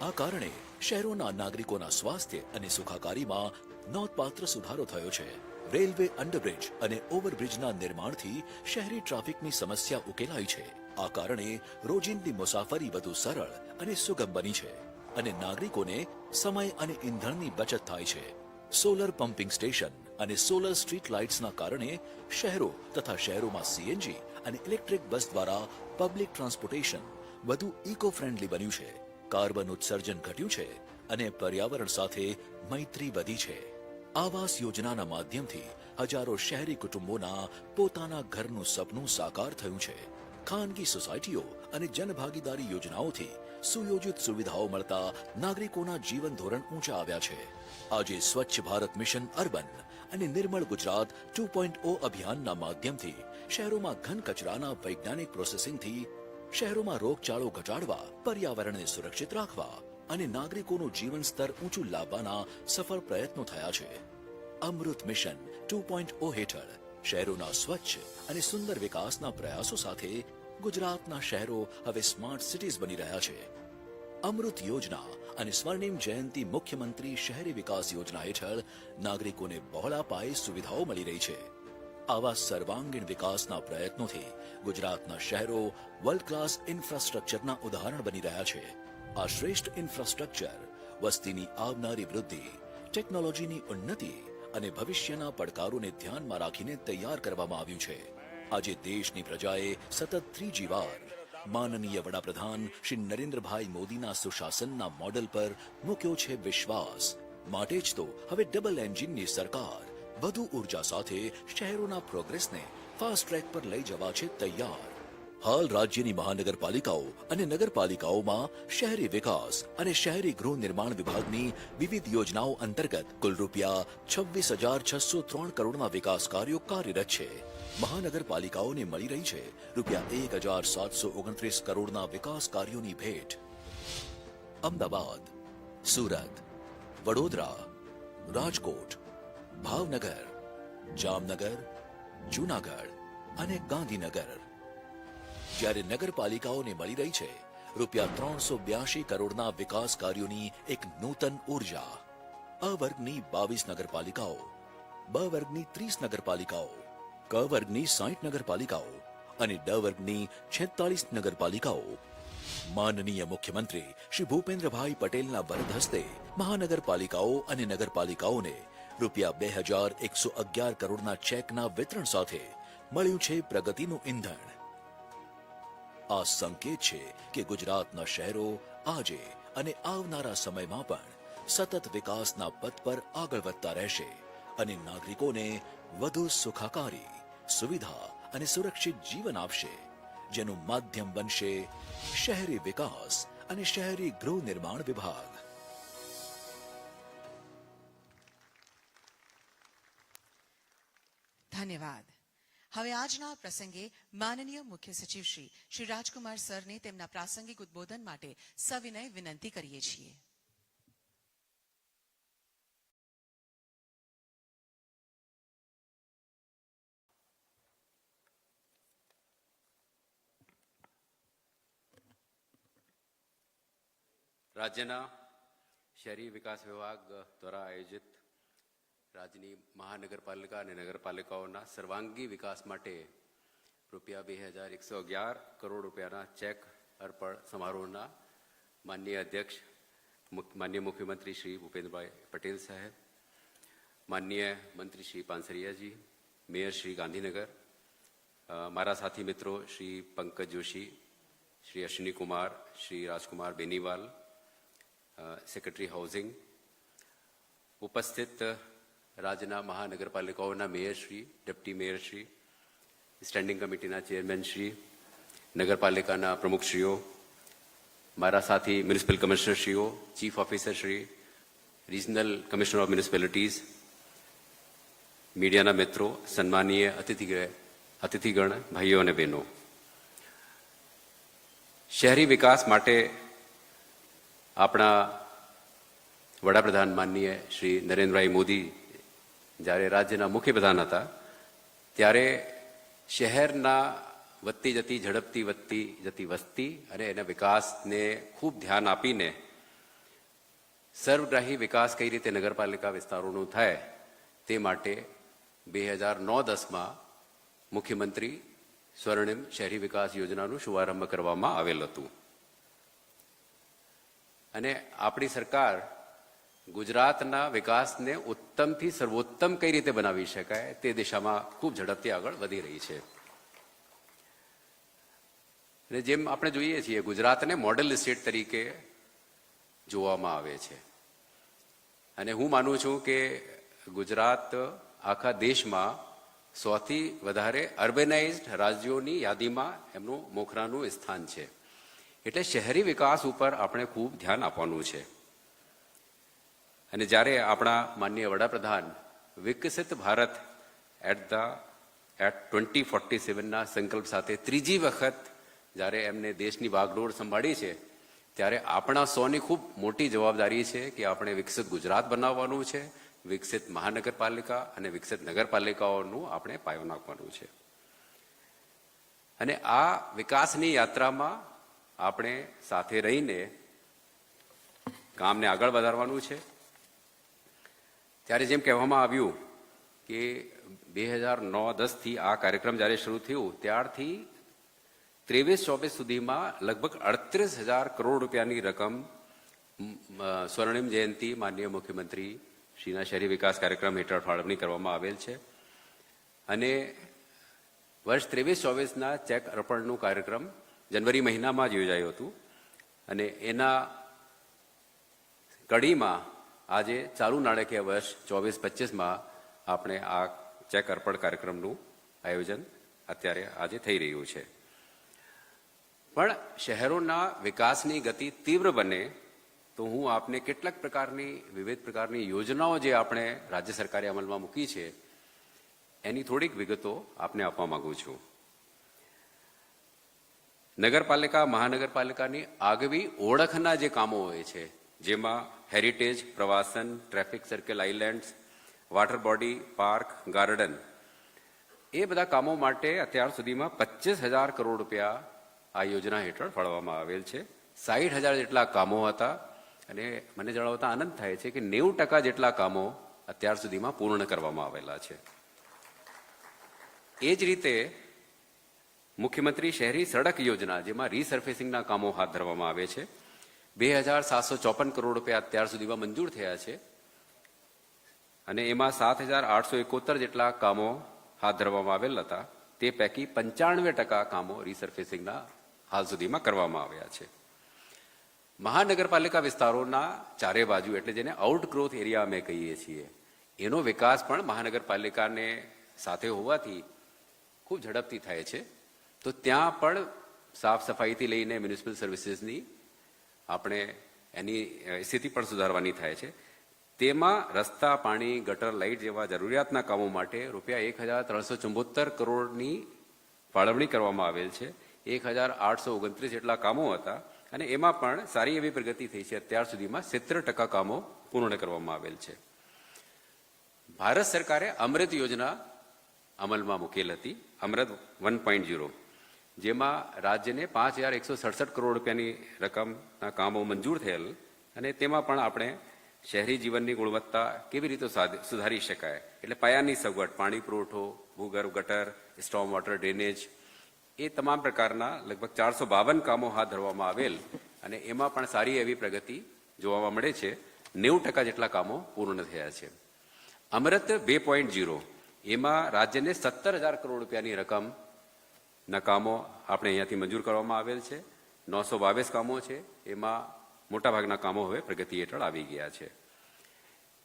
આ કારણે શહેરોના નાગરિકોના સ્વાસ્થ્ય અને સુખાકારીમાં નોંધપાત્ર સુધારો થયો છે. રેલવે અંડરબ્રિજ અને ઓવરબ્રિજના નિર્માણથી શહેરી ટ્રાફિકની સમસ્યા ઉકેલાઈ છે. આ કારણે રોજિંદી મુસાફરી વધુ સરળ અને સુગમ બની છે અને નાગરિકોને સમય અને ઈંધણની બચત થાય છે. સોલર પમ્પિંગ સ્ટેશન અને સોલર સ્ટ્રીટ લાઇટ્સના કારણે શહેરો તથા શહેરોમાં સીએનજી અને ઇલેક્ટ્રિક બસ દ્વારા પબ્લિક ટ્રાન્સપોર્ટેશન વધુ ઇકો ફ્રેન્ડલી બન્યું છે. કાર્બન ઉત્સર્જન ઘટ્યું છે અને પર્યાવરણ સાથે મૈત્રી વધી છે. આવાસ યોજનાના માધ્યમથી હજારો શહેરી કુટુંબોના પોતાના ઘરનું સપનું સાકાર થયું છે. ખાનગી સોસાયટીઓ અને જનભાગીદારી યોજનાઓથી સુયોજિત સુવિધાઓ મળતા નાગરિકોના જીવન ધોરણ ઊંચા આવ્યા છે. આજે સ્વચ્છ ભારત મિશન અર્બન અને નિર્મળ ગુજરાત 2.0 અભિયાનના માધ્યમથી શહેરોમાં ઘન કચરાના વૈજ્ઞાનિક પ્રોસેસિંગથી શહેરોમાં રોગચાળો ઘટાડવા, પર્યાવરણને સુરક્ષિત રાખવા અને નાગરિકોનું જીવન સ્તર ઊંચું લાવવાના સફળ પ્રયત્નો થયા છે. અમૃત મિશન 2.0 હેઠળ શહેરોના સ્વચ્છ અને સુંદર વિકાસના પ્રયાસો સાથે ગુજરાતના શહેરો હવે સ્માર્ટ સિટીઝ બની રહ્યા છે. અમૃત યોજના અને સ્વર્ણિમ જયંતી મુખ્યમંત્રી શહેરી વિકાસ યોજના હેઠળ નાગરિકોને બહોળા પાયે સુવિધાઓ મળી રહી છે. આવા સર્વાંગીણ વિકાસના પ્રયત્નોથી ગુજરાતના શહેરો વર્લ્ડ ક્લાસ ઇન્ફ્રાસ્ટ્રક્ચરના ઉદાહરણ બની રહ્યા છે. આ શ્રેષ્ઠ ઇન્ફ્રાસ્ટ્રક્ચર વસ્તીની આવનારી વૃદ્ધિ, ટેકનોલોજીની ઉન્નતિ અને ભવિષ્યના પડકારોને ધ્યાનમાં રાખીને તૈયાર કરવામાં આવ્યું છે. આજે દેશની પ્રજાએ સતત ત્રીજી વાર માનનીય વડાપ્રધાન શ્રી નરેન્દ્રભાઈ મોદીના સુશાસનના મોડેલ પર મૂક્યો છે વિશ્વાસ. માટે જ તો હવે ડબલ એન્જિનની સરકાર વધુ ઉર્જા સાથે શહેરોના પ્રોગ્રેસને ફાસ્ટ ટ્રેક પર લઈ જવા છે તૈયાર. હાલ રાજ્યની મહાનગરપાલિકાઓ અને નગરપાલિકાઓમાં શહેરી વિકાસ અને શહેરી ગૃહ નિર્માણ વિભાગની વિવિધ યોજનાઓ અંતર્ગત કુલ રૂપિયા 26,603 કરોડના વિકાસ કાર્યો કાર્યરત છે. મહાનગરપાલિકાઓને મળી રહી છે રૂપિયા 1,729 કરોડના વિકાસ કાર્યોની ભેટ. અમદાવાદ, સુરત, વડોદરા, રાજકોટ, ભાવનગર, જામનગર, જૂનાગઢ અને ગાંધીનગર. જ્યારે નગરપાલિકાઓને મળી રહી છે રૂપિયા 382 કરોડના વિકાસ કાર્યોની એક નૂતન ઉર્જા. અ વર્ગની 22 નગરપાલિકાઓ, બ વર્ગની 30 નગરપાલિકાઓ, ક વર્ગની 60 નગરપાલિકાઓ અને ડ વર્ગની 46 નગરપાલિકાઓ. માનનીય મુખ્યમંત્રી શ્રી ભૂપેન્દ્રભાઈ પટેલના વરદ હસ્તે મહાનગરપાલિકાઓ અને નગરપાલિકાઓને રૂપિયા 2111 કરોડના ચેકના વિતરણ સાથે મળ્યું છે પ્રગતિનું ઈંધણ. આ સંકેત છે કે ગુજરાતના શહેરો આજે અને આવનારા સમયમાં પણ સતત વિકાસના પથ પર આગળ વધતા રહેશે અને નાગરિકોને વધુ સુખાકારી, સુવિધા અને સુરક્ષિત જીવન આપશે, જેનું માધ્યમ બનશે શહેરી વિકાસ અને શહેરી ગૃહ નિર્માણ વિભાગ. ધન્યવાદ. હવે આજના પ્રસંગે માનનીય મુખ્ય સચિવ શ્રી રાજકુમાર સરને તેમના પ્રાસંગિક ઉદ્બોધન માટે સવિનય વિનંતી કરીએ છીએ. રાજ્યના શહેરી વિકાસ વિભાગ દ્વારા આયોજિત રાજ્યની મહાનગરપાલિકા અને નગરપાલિકાઓના સર્વાંગી વિકાસ માટે રૂપિયા 2111 કરોડ રૂપિયાના ચેક અર્પણ સમારોહના માનનીય અધ્યક્ષ માનનીય મુખ્યમંત્રી શ્રી ભૂપેન્દ્રભાઈ પટેલ સાહેબ, માનનીય મંત્રી શ્રી પાનસરિયાજી, મેયર શ્રી ગાંધીનગર, મારા સાથી મિત્રો શ્રી પંકજ જોશી, શ્રી અશ્વિની કુમાર, શ્રી રાજકુમાર બેનીવાલ, સેક્રેટરી હાઉસિંગ, ઉપસ્થિત રાજ્યના મહાનગરપાલિકાઓના મેયરશ્રી, ડેપ્ટી મેયરશ્રી, સ્ટેન્ડિંગ કમિટીના ચેરમેનશ્રી, નગરપાલિકાના પ્રમુખશ્રીઓ, મારા સાથી મ્યુનિસિપલ કમિશનરશ્રીઓ, ચીફ ઓફિસરશ્રી, રિજનલ કમિશનર ઓફ મ્યુનિસિપાલિટીઝ, મીડિયાના મિત્રો, સન્માનીય અતિથિગણ, ભાઈઓ અને બહેનો, શહેરી વિકાસ માટે આપણા વડાપ્રધાન માનનીય શ્રી નરેન્દ્રભાઈ મોદી જ્યારે રાજ્યના મુખ્યપ્રધાન હતા ત્યારે શહેરના વધતી જતી ઝડપથી વધતી જતી વસ્તી અને એના વિકાસને ખૂબ ધ્યાન આપીને સર્વગ્રાહી વિકાસ કઈ રીતે નગરપાલિકા વિસ્તારોનું થાય તે માટે 2009-10માં મુખ્યમંત્રી સ્વર્ણિમ શહેરી વિકાસ યોજનાનું શુભારંભ કરવામાં આવેલ હતું. અને આપણી સરકાર ગુજરાતના વિકાસને ઉત્તમથી સર્વોત્તમ કઈ રીતે બનાવી શકાય તે દિશામાં ખૂબ ઝડપથી આગળ વધી રહી છે. અને જેમ આપણે જોઈએ છીએ ગુજરાતને મોડેલ સ્ટેટ તરીકે જોવામાં આવે છે અને હું માનું છું કે ગુજરાત આખા દેશમાં સૌથી વધારે અર્બેનાઇઝડ રાજ્યોની યાદીમાં એમનું મોખરાનું સ્થાન છે. એટલે શહેરી વિકાસ ઉપર આપણે ખૂબ ધ્યાન આપવાનું છે. અને જ્યારે આપણા માનનીય વડાપ્રધાન વિકસિત ભારત એટ 2047ના સંકલ્પ સાથે ત્રીજી વખત જ્યારે એમને દેશની વાગડોર સંભાળી છે ત્યારે આપણા સૌની ખૂબ મોટી જવાબદારી છે કે આપણે વિકસિત ગુજરાત બનાવવાનું છે, વિકસિત મહાનગરપાલિકા અને વિકસિત નગરપાલિકાઓનું આપણે પાયો નાખવાનું છે. અને આ વિકાસની યાત્રામાં આપણે સાથે રહીને કામને આગળ વધારવાનું છે. ત્યારે જેમ કહેવામાં આવ્યું કે 2009-10થી આ કાર્યક્રમ જ્યારે શરૂ થયું ત્યારથી 23-24 સુધીમાં લગભગ 38,000 કરોડ રૂપિયાની રકમ સ્વર્ણિમ જયંતિ માનનીય મુખ્યમંત્રી શ્રીના શહેરી વિકાસ કાર્યક્રમ હેઠળ ફાળવણી કરવામાં આવેલ છે. અને વર્ષ 23-24ના ચેક અર્પણનું કાર્યક્રમ જનવરી મહિનામાં જ યોજાયું હતું અને એના કડીમાં આજે ચાલુ નાણાકીય વર્ષ 24-25માં આપણે આ ચેક અર્પણ કાર્યક્રમનું આયોજન અત્યારે આજે થઈ રહ્યું છે. પણ શહેરોના વિકાસની ગતિ તીવ્ર બને તો હું આપને કેટલાક પ્રકારની વિવિધ પ્રકારની યોજનાઓ જે આપણે રાજ્ય સરકારે અમલમાં મૂકી છે એની થોડીક વિગતો આપને આપવા માંગુ છું. નગરપાલિકા મહાનગરપાલિકાની આગવી ઓળખના જે કામો હોય છે જેમાં હેરિટેજ, પ્રવાસન, traffic circle islands, water body, park, garden એ બધા કામો માટે અત્યાર સુધીમાં 25,000 કરોડ રૂપિયા આ યોજના હેઠળ ફાળવવામાં આવેલ છે 60,000 જેટલા કામો હતા અને મને જણાવતા આનંદ થાય છે કે 90% જેટલા કામો અત્યાર સુધીમાં પૂર્ણ કરવામાં આવેલા છે. એ જ રીતે મુખ્યમંત્રી શહેરી સડક યોજના, જેમાં રીસર્ફેસિંગના કામો હાથ ધરવામાં આવે છે, 2,754 કરોડ રૂપિયા અત્યાર સુધીમાં મંજૂર થયા છે અને એમાં 7,871 જેટલા કામો હાથ ધરવામાં આવેલ હતા. તે પૈકી 95% કામો રીસર્ફેસિંગના હાલ સુધીમાં કરવામાં આવ્યા છે. મહાનગરપાલિકા વિસ્તારોના ચારે બાજુ, એટલે જેને આઉટગ્રોથ એરિયા અમે કહીએ છીએ, એનો વિકાસ પણ મહાનગરપાલિકાને સાથે હોવાથી ખૂબ ઝડપથી થાય છે. તો ત્યાં પણ સાફ સફાઈથી લઈને મ્યુનિસિપલ સર્વિસીસની આપણે એની સ્થિતિ પણ સુધારવાની થાય છે. તેમાં રસ્તા, પાણી, ગટર, લાઇટ જેવા જરૂરિયાતના કામો માટે રૂપિયા 1,374 કરોડની ફાળવણી કરવામાં આવેલ છે. 1,829 જેટલા કામો હતા અને એમાં પણ સારી એવી પ્રગતિ થઈ છે. અત્યાર સુધીમાં 70% કામો પૂર્ણ કરવામાં આવેલ છે. ભારત સરકારે અમૃત યોજના અમલમાં મૂકેલ હતી, અમૃત 1.0, જેમાં રાજ્યને 5,167 કરોડ રૂપિયાની રકમના કામો મંજૂર થયેલ અને તેમાં પણ આપણે શહેરી જીવનની ગુણવત્તા કેવી રીતે સુધારી શકાય, એટલે પાયાની સગવડ, પાણી પુરવઠો, ભૂગર્ભ, ગટર, સ્ટોર્મ વોટર ડ્રેનેજ, એ તમામ પ્રકારના લગભગ 452 કામો હાથ ધરવામાં આવેલ અને એમાં પણ સારી એવી પ્રગતિ જોવા મળે છે. 90% જેટલા કામો પૂર્ણ થયા છે. અમૃત 2.0, એમાં રાજ્યને 17,000 કરોડ રૂપિયાની રકમના કામો આપણે અહીંયાથી મંજૂર કરવામાં આવેલ છે. 922 કામો છે, એમાં મોટાભાગના કામો હવે પ્રગતિ હેઠળ આવી ગયા છે.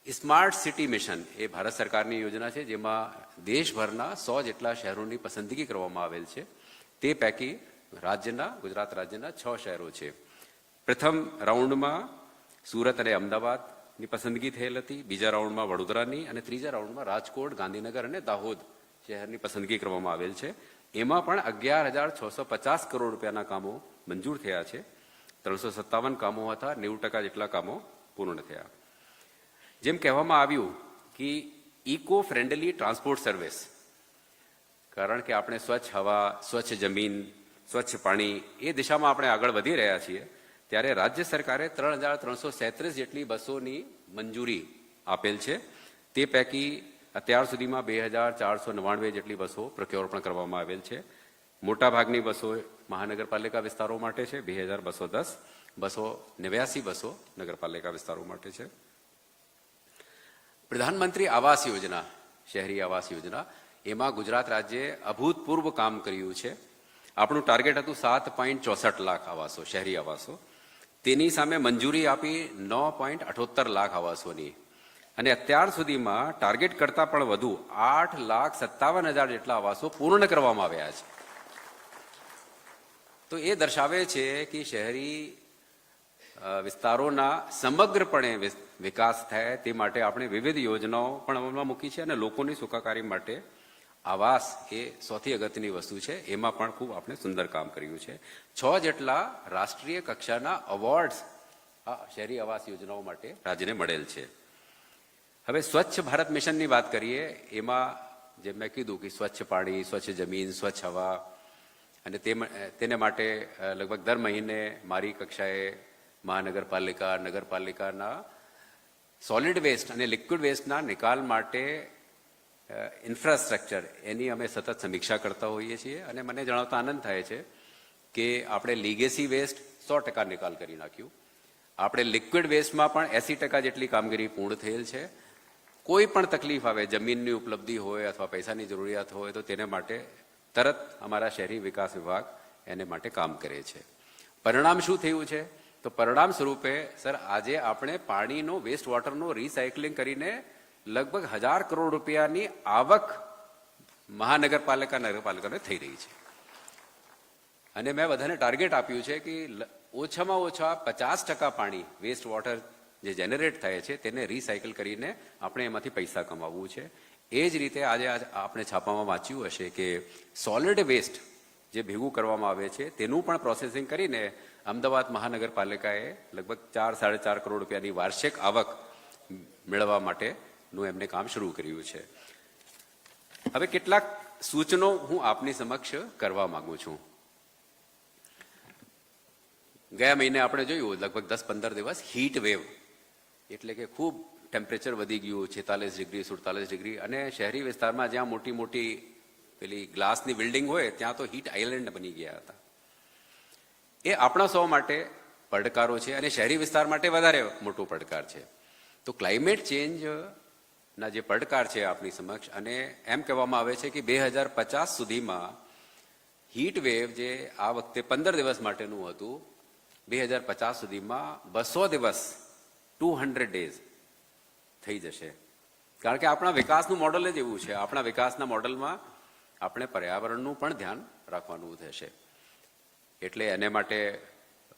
સ્માર્ટ સિટી મિશન એ ભારત સરકારની યોજના છે, જેમાં દેશભરના 100 જેટલા શહેરોની પસંદગી કરવામાં આવેલ છે. તે પૈકી ગુજરાત રાજ્યના 6 શહેરો છે. પ્રથમ રાઉન્ડમાં સુરત અને અમદાવાદની પસંદગી થયેલ હતી, બીજા રાઉન્ડમાં વડોદરાની અને ત્રીજા રાઉન્ડમાં રાજકોટ, ગાંધીનગર અને દાહોદ શહેરની પસંદગી કરવામાં આવેલ છે. એમાં પણ 11,650 કરોડ રૂપિયાના કામો મંજૂર થયા છે. 357 કામો હતા, 90% જેટલા કામો પૂર્ણ થયા. જેમ કહેવામાં આવ્યું કે ઇકો ફ્રેન્ડલી ટ્રાન્સપોર્ટ સર્વિસ, કારણ કે આપણે સ્વચ્છ હવા, સ્વચ્છ જમીન, સ્વચ્છ પાણી એ દિશામાં આપણે આગળ વધી રહ્યા છીએ, ત્યારે રાજ્ય સરકારે 3,337 જેટલી બસોની મંજૂરી આપેલ છે. તે પૈકી અત્યાર સુધીમાં 2,499 જેટલી બસો પ્રોક્યોર પણ કરવામાં આવેલ છે. મોટાભાગની બસો મહાનગરપાલિકા વિસ્તારો માટે છે, 2,210, 289 બસો નગરપાલિકા વિસ્તારો માટે છે. પ્રધાનમંત્રી આવાસ યોજના, શહેરી આવાસ યોજના, એમાં ગુજરાત રાજ્યે અભૂતપૂર્વ કામ કર્યું છે. આપણું ટાર્ગેટ હતું 7.64 લાખ આવાસો, શહેરી આવાસો. તેની સામે મંજૂરી આપી 9.78 લાખ આવાસોની અને અત્યાર સુધીમાં ટાર્ગેટ કરતાં પણ વધુ 8,57,000 જેટલા આવાસો પૂર્ણ કરવામાં આવ્યા છે. તો એ દર્શાવે છે કે શહેરી વિસ્તારોના સમગ્રપણે વિકાસ થાય તે માટે આપણે વિવિધ યોજનાઓ પણ અમલમાં મૂકી છે અને લોકોની સુખાકારી માટે આવાસ એ સૌથી અગત્યની વસ્તુ છે. એમાં પણ ખૂબ આપણે સુંદર કામ કર્યું છે. 6 જેટલા રાષ્ટ્રીય કક્ષાના અવોર્ડ્સ આ શહેરી આવાસ યોજનાઓ માટે રાજ્યને મળેલ છે. હવે સ્વચ્છ ભારત મિશનની વાત કરીએ, એમાં જેમ મેં કીધું કે સ્વચ્છ પાણી, સ્વચ્છ જમીન, સ્વચ્છ હવા, અને તેને માટે લગભગ દર મહિને મારી કક્ષાએ મહાનગરપાલિકા, નગરપાલિકાના સોલિડ વેસ્ટ અને લિક્વિડ વેસ્ટના નિકાલ માટે ઇન્ફ્રાસ્ટ્રક્ચર એની અમે સતત સમીક્ષા કરતા હોઈએ છીએ અને મને જણાવતા આનંદ થાય છે કે આપણે લીગેસી વેસ્ટ 100% નિકાલ કરી નાખ્યું. આપણે લિક્વિડ વેસ્ટમાં પણ 80% જેટલી કામગીરી પૂર્ણ થયેલ છે. કોઈ પણ તકલીફ આવે, જમીનની ઉપલબ્ધિ હોય અથવા પૈસાની જરૂરિયાત હોય, તો તેને માટે તરત અમારા શહેરી વિકાસ વિભાગ એને માટે કામ કરે છે. પરિણામ શું થયું છે? તો પરિણામ સ્વરૂપે સર આજે આપણે પાણીનો, વેસ્ટ વોટરનો રિસાયકલિંગ કરીને લગભગ 1,000 કરોડ રૂપિયાની આવક નગરપાલિકાને થઈ રહી છે. અને મેં બધાને ટાર્ગેટ આપ્યું છે કે ઓછામાં ઓછા 50% પાણી, વેસ્ટ વોટર જે જનરેટ થાય છે તેને રિસાયકલ કરીને આપણે એમાંથી પૈસા કમાવવું છે. એ જ રીતે આજે આપણે છાપામાં વાંચ્યું હશે કે સોલિડ વેસ્ટ જે ભેગું કરવામાં આવે છે તેનું પણ પ્રોસેસિંગ કરીને અમદાવાદ મહાનગરપાલિકાએ લગભગ 4-4.5 કરોડ રૂપિયાની વાર્ષિક આવક મેળવવા માટેનું એમને કામ શરૂ કર્યું છે. હવે કેટલાક સૂચનો હું આપની સમક્ષ કરવા માંગુ છું. ગયા મહિને આપણે જોયું લગભગ 10-15 દિવસ હીટ વેવ, એટલે કે ખૂબ ટેમ્પરેચર વધી ગયું, 46 ડિગ્રી 47 ડિગ્રી, અને શહેરી વિસ્તારમાં જ્યાં મોટી મોટી પેલી ગ્લાસની બિલ્ડિંગ હોય ત્યાં તો હીટ આઇલેન્ડ બની ગયા હતા. એ આપણા સૌ માટે પડકારો છે અને શહેરી વિસ્તાર માટે વધારે મોટો પડકાર છે. તો ક્લાઇમેટ ચેન્જ ના જે પડકાર છે આપણી સમક્ષ, અને એમ કહેવામાં આવે છે કે 2050 સુધીમાં હીટ વેવ જે આ વખતે 15 દિવસ માટેનું હતું, 2050 સુધીમાં 200 દિવસ 200 ડેઝ થઈ જશે. કારણ કે આપણા વિકાસનું મોડલ જ એવું છે. આપણા વિકાસના મોડલમાં આપણે પર્યાવરણનું પણ ધ્યાન રાખવાનું થશે. એટલે એને માટે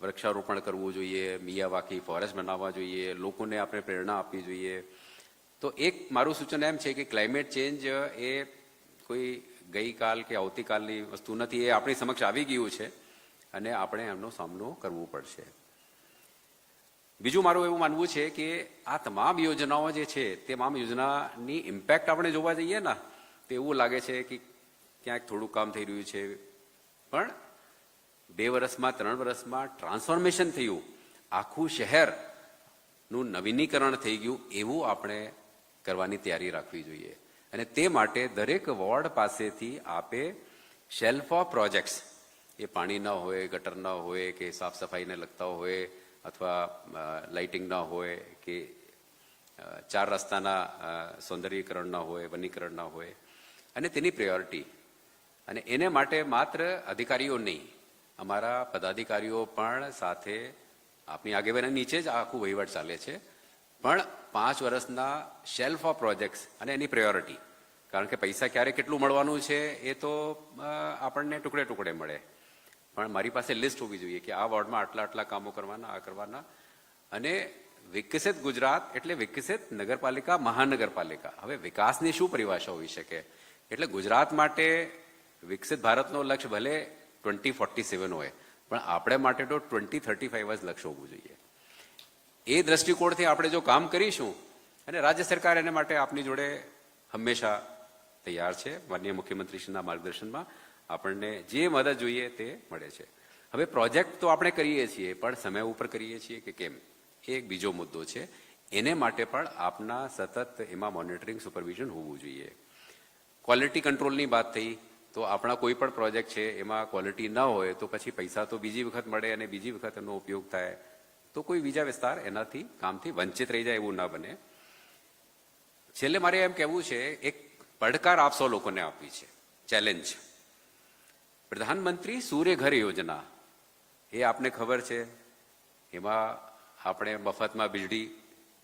વૃક્ષારોપણ કરવું જોઈએ, મિયાવાકી ફોરેસ્ટ બનાવવા જોઈએ, લોકોને આપણે પ્રેરણા આપવી જોઈએ. તો એક મારું સૂચન એમ છે કે ક્લાઇમેટ ચેન્જ એ કોઈ ગઈકાલ કે આવતીકાલની વસ્તુ નથી. એ આપણી સમક્ષ આવી ગયું છે અને આપણે એમનો સામનો કરવો પડશે. બીજું મારું એવું માનવું છે કે આ તમામ યોજનાઓ જે છે તે તમામ યોજનાની ઇમ્પેક્ટ આપણે જોવા જઈએ ને તો એવું લાગે છે કે ક્યાંક થોડું કામ થઈ રહ્યું છે, પણ 2 વર્ષમાં 3 વર્ષમાં ટ્રાન્સફોર્મેશન થયું, આખું શહેરનું નવીનીકરણ થઈ ગયું, એવું આપણે કરવાની તૈયારી રાખવી જોઈએ. અને તે માટે દરેક વોર્ડ પાસેથી આપે શેલ્ફ ઓફ પ્રોજેક્ટ્સ, એ પાણીના હોય, ગટરના હોય, કે સાફ સફાઈને લગતા હોય, અથવા લાઇટિંગના હોય, કે 4 રસ્તાના સૌંદર્યીકરણના હોય, વનીકરણના હોય, અને તેની પ્રાયોરિટી. અને એને માટે માત્ર અધિકારીઓ નહીં, અમારા પદાધિકારીઓ પણ સાથે આપની આગેવાની નીચે જ આખું વહીવટ ચાલે છે, પણ 5 વર્ષના શેલ્ફ ઓફ પ્રોજેક્ટ્સ અને એની પ્રાયોરિટી. કારણ કે પૈસા ક્યારે કેટલું મળવાનું છે એ તો આપણને ટુકડે ટુકડે મળે, પણ મારી પાસે લિસ્ટ હોવી જોઈએ કે આ વોર્ડમાં આટલા આટલા કામો કરવાના, આ કરવાના. અને વિકસિત ગુજરાત એટલે વિકસિત નગરપાલિકા, મહાનગરપાલિકા. હવે વિકાસની શું પરિભાષા હોઈ શકે? એટલે ગુજરાત માટે વિકસિત ભારતનો લક્ષ્ય ભલે 2047 હોય, પણ આપણે માટે તો 2035 જ લક્ષ્ય હોવું જોઈએ. એ દ્રષ્ટિકોણથી આપણે જો કામ કરીશું, અને રાજ્ય સરકાર એને માટે આપની જોડે હંમેશા તૈયાર છે. માનનીય મુખ્યમંત્રીશ્રીના માર્ગદર્શનમાં આપણને જે મદદ જોઈએ તે મળે છે. હવે પ્રોજેક્ટ તો આપણે કરીએ છીએ, પણ સમય ઉપર કરીએ છીએ કે કેમ, એ એક બીજો મુદ્દો છે. એને માટે પણ આપના સતત એમાં મોનિટરિંગ, સુપરવિઝન હોવું જોઈએ. ક્વોલિટી કંટ્રોલની વાત થઈ, તો આપણા કોઈ પણ પ્રોજેક્ટ છે એમાં ક્વોલિટી ન હોય તો પછી પૈસા તો બીજી વખત મળે અને બીજી વખત એનો ઉપયોગ થાય, તો કોઈ બીજા વિસ્તાર એનાથી કામથી વંચિત રહી જાય, એવું ના બને. છેલ્લે મારે એમ કહેવું છે, એક પડકાર આપ સૌ લોકોને આપવી છે, ચેલેન્જ. પ્રધાનમંત્રી સૂર્ય ઘર યોજના, એ આપને ખબર છે, એમાં આપણે મફતમાં વીજળી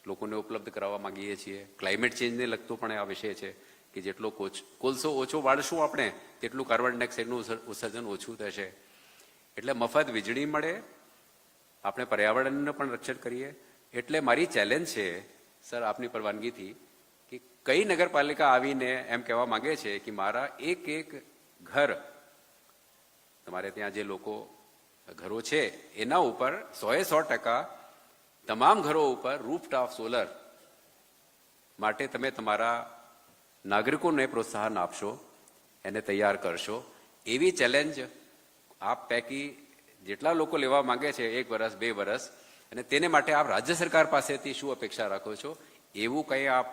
લોકોને ઉપલબ્ધ કરાવવા માંગીએ છીએ. ક્લાઇમેટ ચેન્જને લગતો પણ આ વિષય છે કે જેટલો કોલસો ઓછો વાળશું આપણે તેટલું કાર્બન ડાયોક્સાઇડનું ઉત્સર્જન ઓછું થશે. એટલે મફત વીજળી મળે, આપણે પર્યાવરણને પણ રક્ષણ કરીએ. એટલે મારી ચેલેન્જ છે સર, આપની પરવાનગીથી, કે કઈ નગરપાલિકા આવીને એમ કહેવા માંગે છે કે મારા એક ઘર, તમારે ત્યાં જે લોકો ઘરો છે એના ઉપર 100% તમામ ઘરો ઉપર રૂફટોપ સોલર માટે તમે તમારા નાગરિકોને પ્રોત્સાહન આપશો, એને તૈયાર કરશો. એવી ચેલેન્જ આપ પૈકી જેટલા લોકો લેવા માંગે છે, 1 વર્ષ 2 વર્ષ, અને તેને માટે આપ રાજ્ય સરકાર પાસેથી શું અપેક્ષા રાખો છો, એવું કંઈ આપ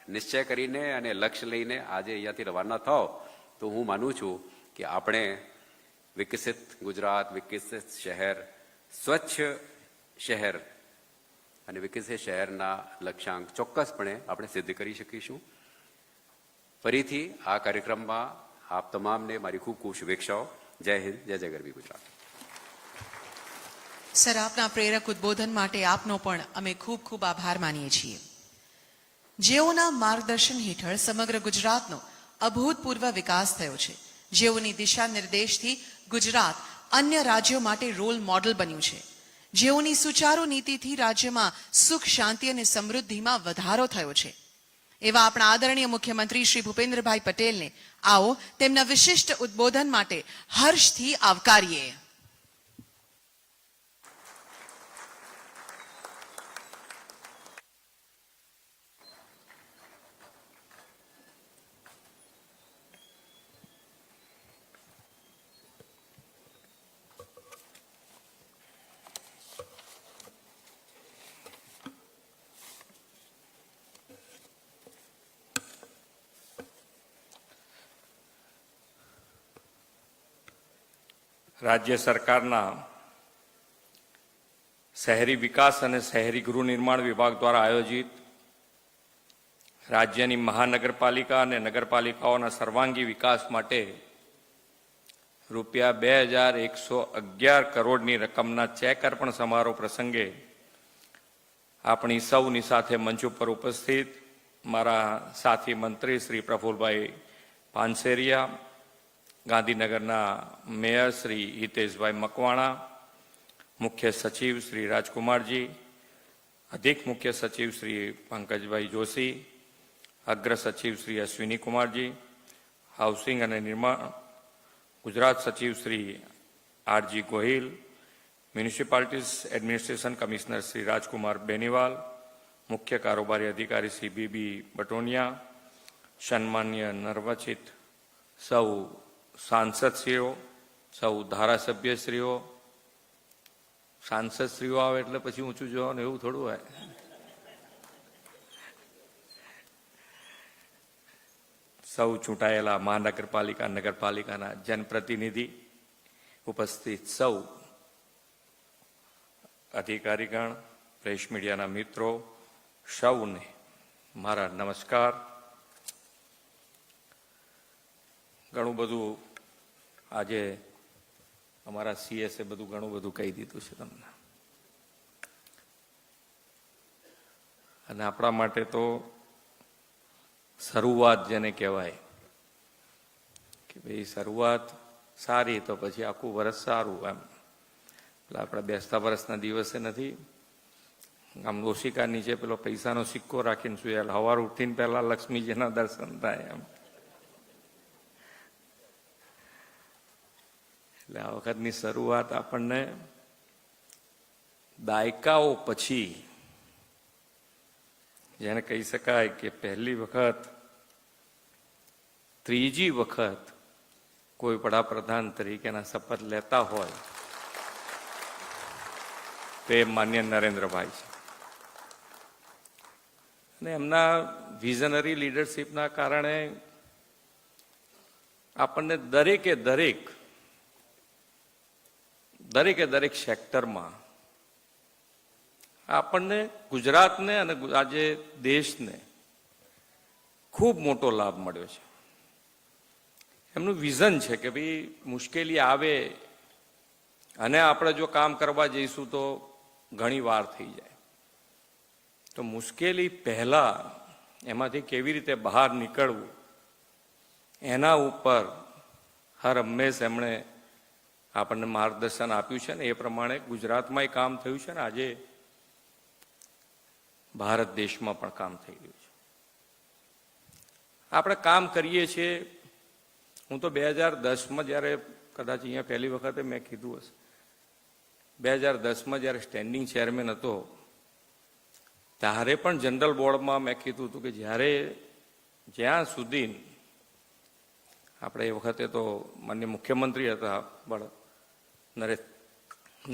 નિશ્ચય કરીને અને લક્ષ્ય લઈને આજે અહીંયાથી રવાના થાઓ, તો હું માનું છું કે આપણે વિકસિત ગુજરાત, વિકસિત શહેર, સ્વચ્છ શહેર અને વિકસિત શહેરના લક્ષ્યાંક ચોક્કસપણે આપણે સિદ્ધ કરી શકીશું. ફરીથી આ કાર્યક્રમમાં આપ તમામને મારી ખૂબ ખૂબ શુભેચ્છાઓ. જય હિન્દ, જય જય ગરવી ગુજરાત. સર, આપના પ્રેરક ઉદ્બોધન માટે આપનો પણ અમે ખૂબ ખૂબ આભાર માનીએ છીએ. જેઓના માર્ગદર્શન હેઠળ સમગ્ર ગુજરાતનો અભૂતપૂર્વ વિકાસ થયો છે, જેઓની દિશા નિર્દેશથી ગુજરાત અન્ય રાજ્યો માટે રોલ મોડલ બન્યું છે, જેઓની સુચારુ નીતિથી રાજ્યમાં સુખ, શાંતિ અને સમૃદ્ધિમાં વધારો થયો છે, એવા આપણા આદરણીય મુખ્યમંત્રી શ્રી ભૂપેન્દ્રભાઈ પટેલને આવો તેમના વિશિષ્ટ ઉદ્બોધન માટે હર્ષથી આવકારીએ. રાજ્ય સરકારના શહેરી વિકાસ અને શહેરી ગૃહ નિર્માણ વિભાગ દ્વારા આયોજિત રાજ્યની મહાનગરપાલિકા અને નગરપાલિકાઓના સર્વાંગી વિકાસ માટે રૂપિયા 2111 કરોડની રકમના ચેક અર્પણ સમારોહ પ્રસંગે આપણી સૌની સાથે મંચ ઉપર ઉપસ્થિત મારા સાથી મંત્રી શ્રી પ્રફુલભાઈ પાનસેરિયા, ગાંધીનગરના મેયર શ્રી હિતેશભાઈ મકવાણા, મુખ્ય સચિવ શ્રી રાજકુમારજી, અધિક મુખ્ય સચિવ શ્રી પંકજભાઈ જોશી, અગ્ર સચિવ શ્રી અશ્વિની કુમારજી, હાઉસિંગ અને નિર્માણ ગુજરાત સચિવ Shri R G Gohil, municipalities administration commissioner Shri Rajkumar Beniwal, મુખ્ય કારોબારી અધિકારી શ્રી બીબી બટોનિયા, સન્માન્ય નર્વચિત સૌ સાંસદશ્રીઓ, સૌ ધારાસભ્યશ્રીઓ. સાંસદશ્રીઓ આવે એટલે પછી ઊંચું જોવાનું એવું થોડું હોય. સૌ ચૂંટાયેલા મહાનગરપાલિકા નગરપાલિકાના જનપ્રતિનિધિ, ઉપસ્થિત સૌ અધિકારીગણ, પ્રેસ મીડિયાના મિત્રો, સૌને મારા નમસ્કાર. ઘણું બધું આજે અમારા સીએસે બધું ઘણું બધું કહી દીધું છે તમને, અને આપણા માટે તો શરૂઆત જેને કહેવાય કે ભાઈ શરૂઆત સારી તો પછી આખું વર્ષ સારું. એમ એટલે આપણે બેસતા વર્ષના દિવસે નથી આમ ઓશિકા નીચે પેલો પૈસાનો સિક્કો રાખીને સુયેલ, સવાર ઉઠીને પહેલા લક્ષ્મીજીના દર્શન થાય એમ. એટલે આ વખતની શરૂઆત આપણને દાયકાઓ પછી, જેને કહી શકાય કે પહેલી વખત, ત્રીજી વખત કોઈ વડાપ્રધાન તરીકેના શપથ લેતા હોય તે માન્ય નરેન્દ્રભાઈ છે. અને એમના વિઝનરી લીડરશીપના કારણે આપણને દરેકે દરેક સેક્ટરમાં આપણને ગુજરાતને અને આજે દેશને ખૂબ મોટો લાભ મળ્યો છે. એમનું વિઝન છે કે ભાઈ મુશ્કેલી આવે અને આપણે જો કામ કરવા જઈશું તો ઘણી વાર થઈ જાય, તો મુશ્કેલી પહેલા એમાંથી કેવી રીતે બહાર નીકળવું એના ઉપર હર હંમેશ એમણે આપણને માર્ગદર્શન આપ્યું છે. ને એ પ્રમાણે ગુજરાતમાંય કામ થયું છે ને આજે ભારત દેશમાં પણ કામ થઈ રહ્યું છે. આપણે કામ કરીએ છીએ. હું તો 2010માં જ્યારે કદાચ અહીંયા પહેલી વખતે મેં કીધું હશે, 2010માં જ્યારે સ્ટેન્ડિંગ ચેરમેન હતો ત્યારે પણ જનરલ બોર્ડમાં મેં કીધું હતું કે જ્યાં સુધી આપણે એ વખતે તો માન્ય મુખ્યમંત્રી હતા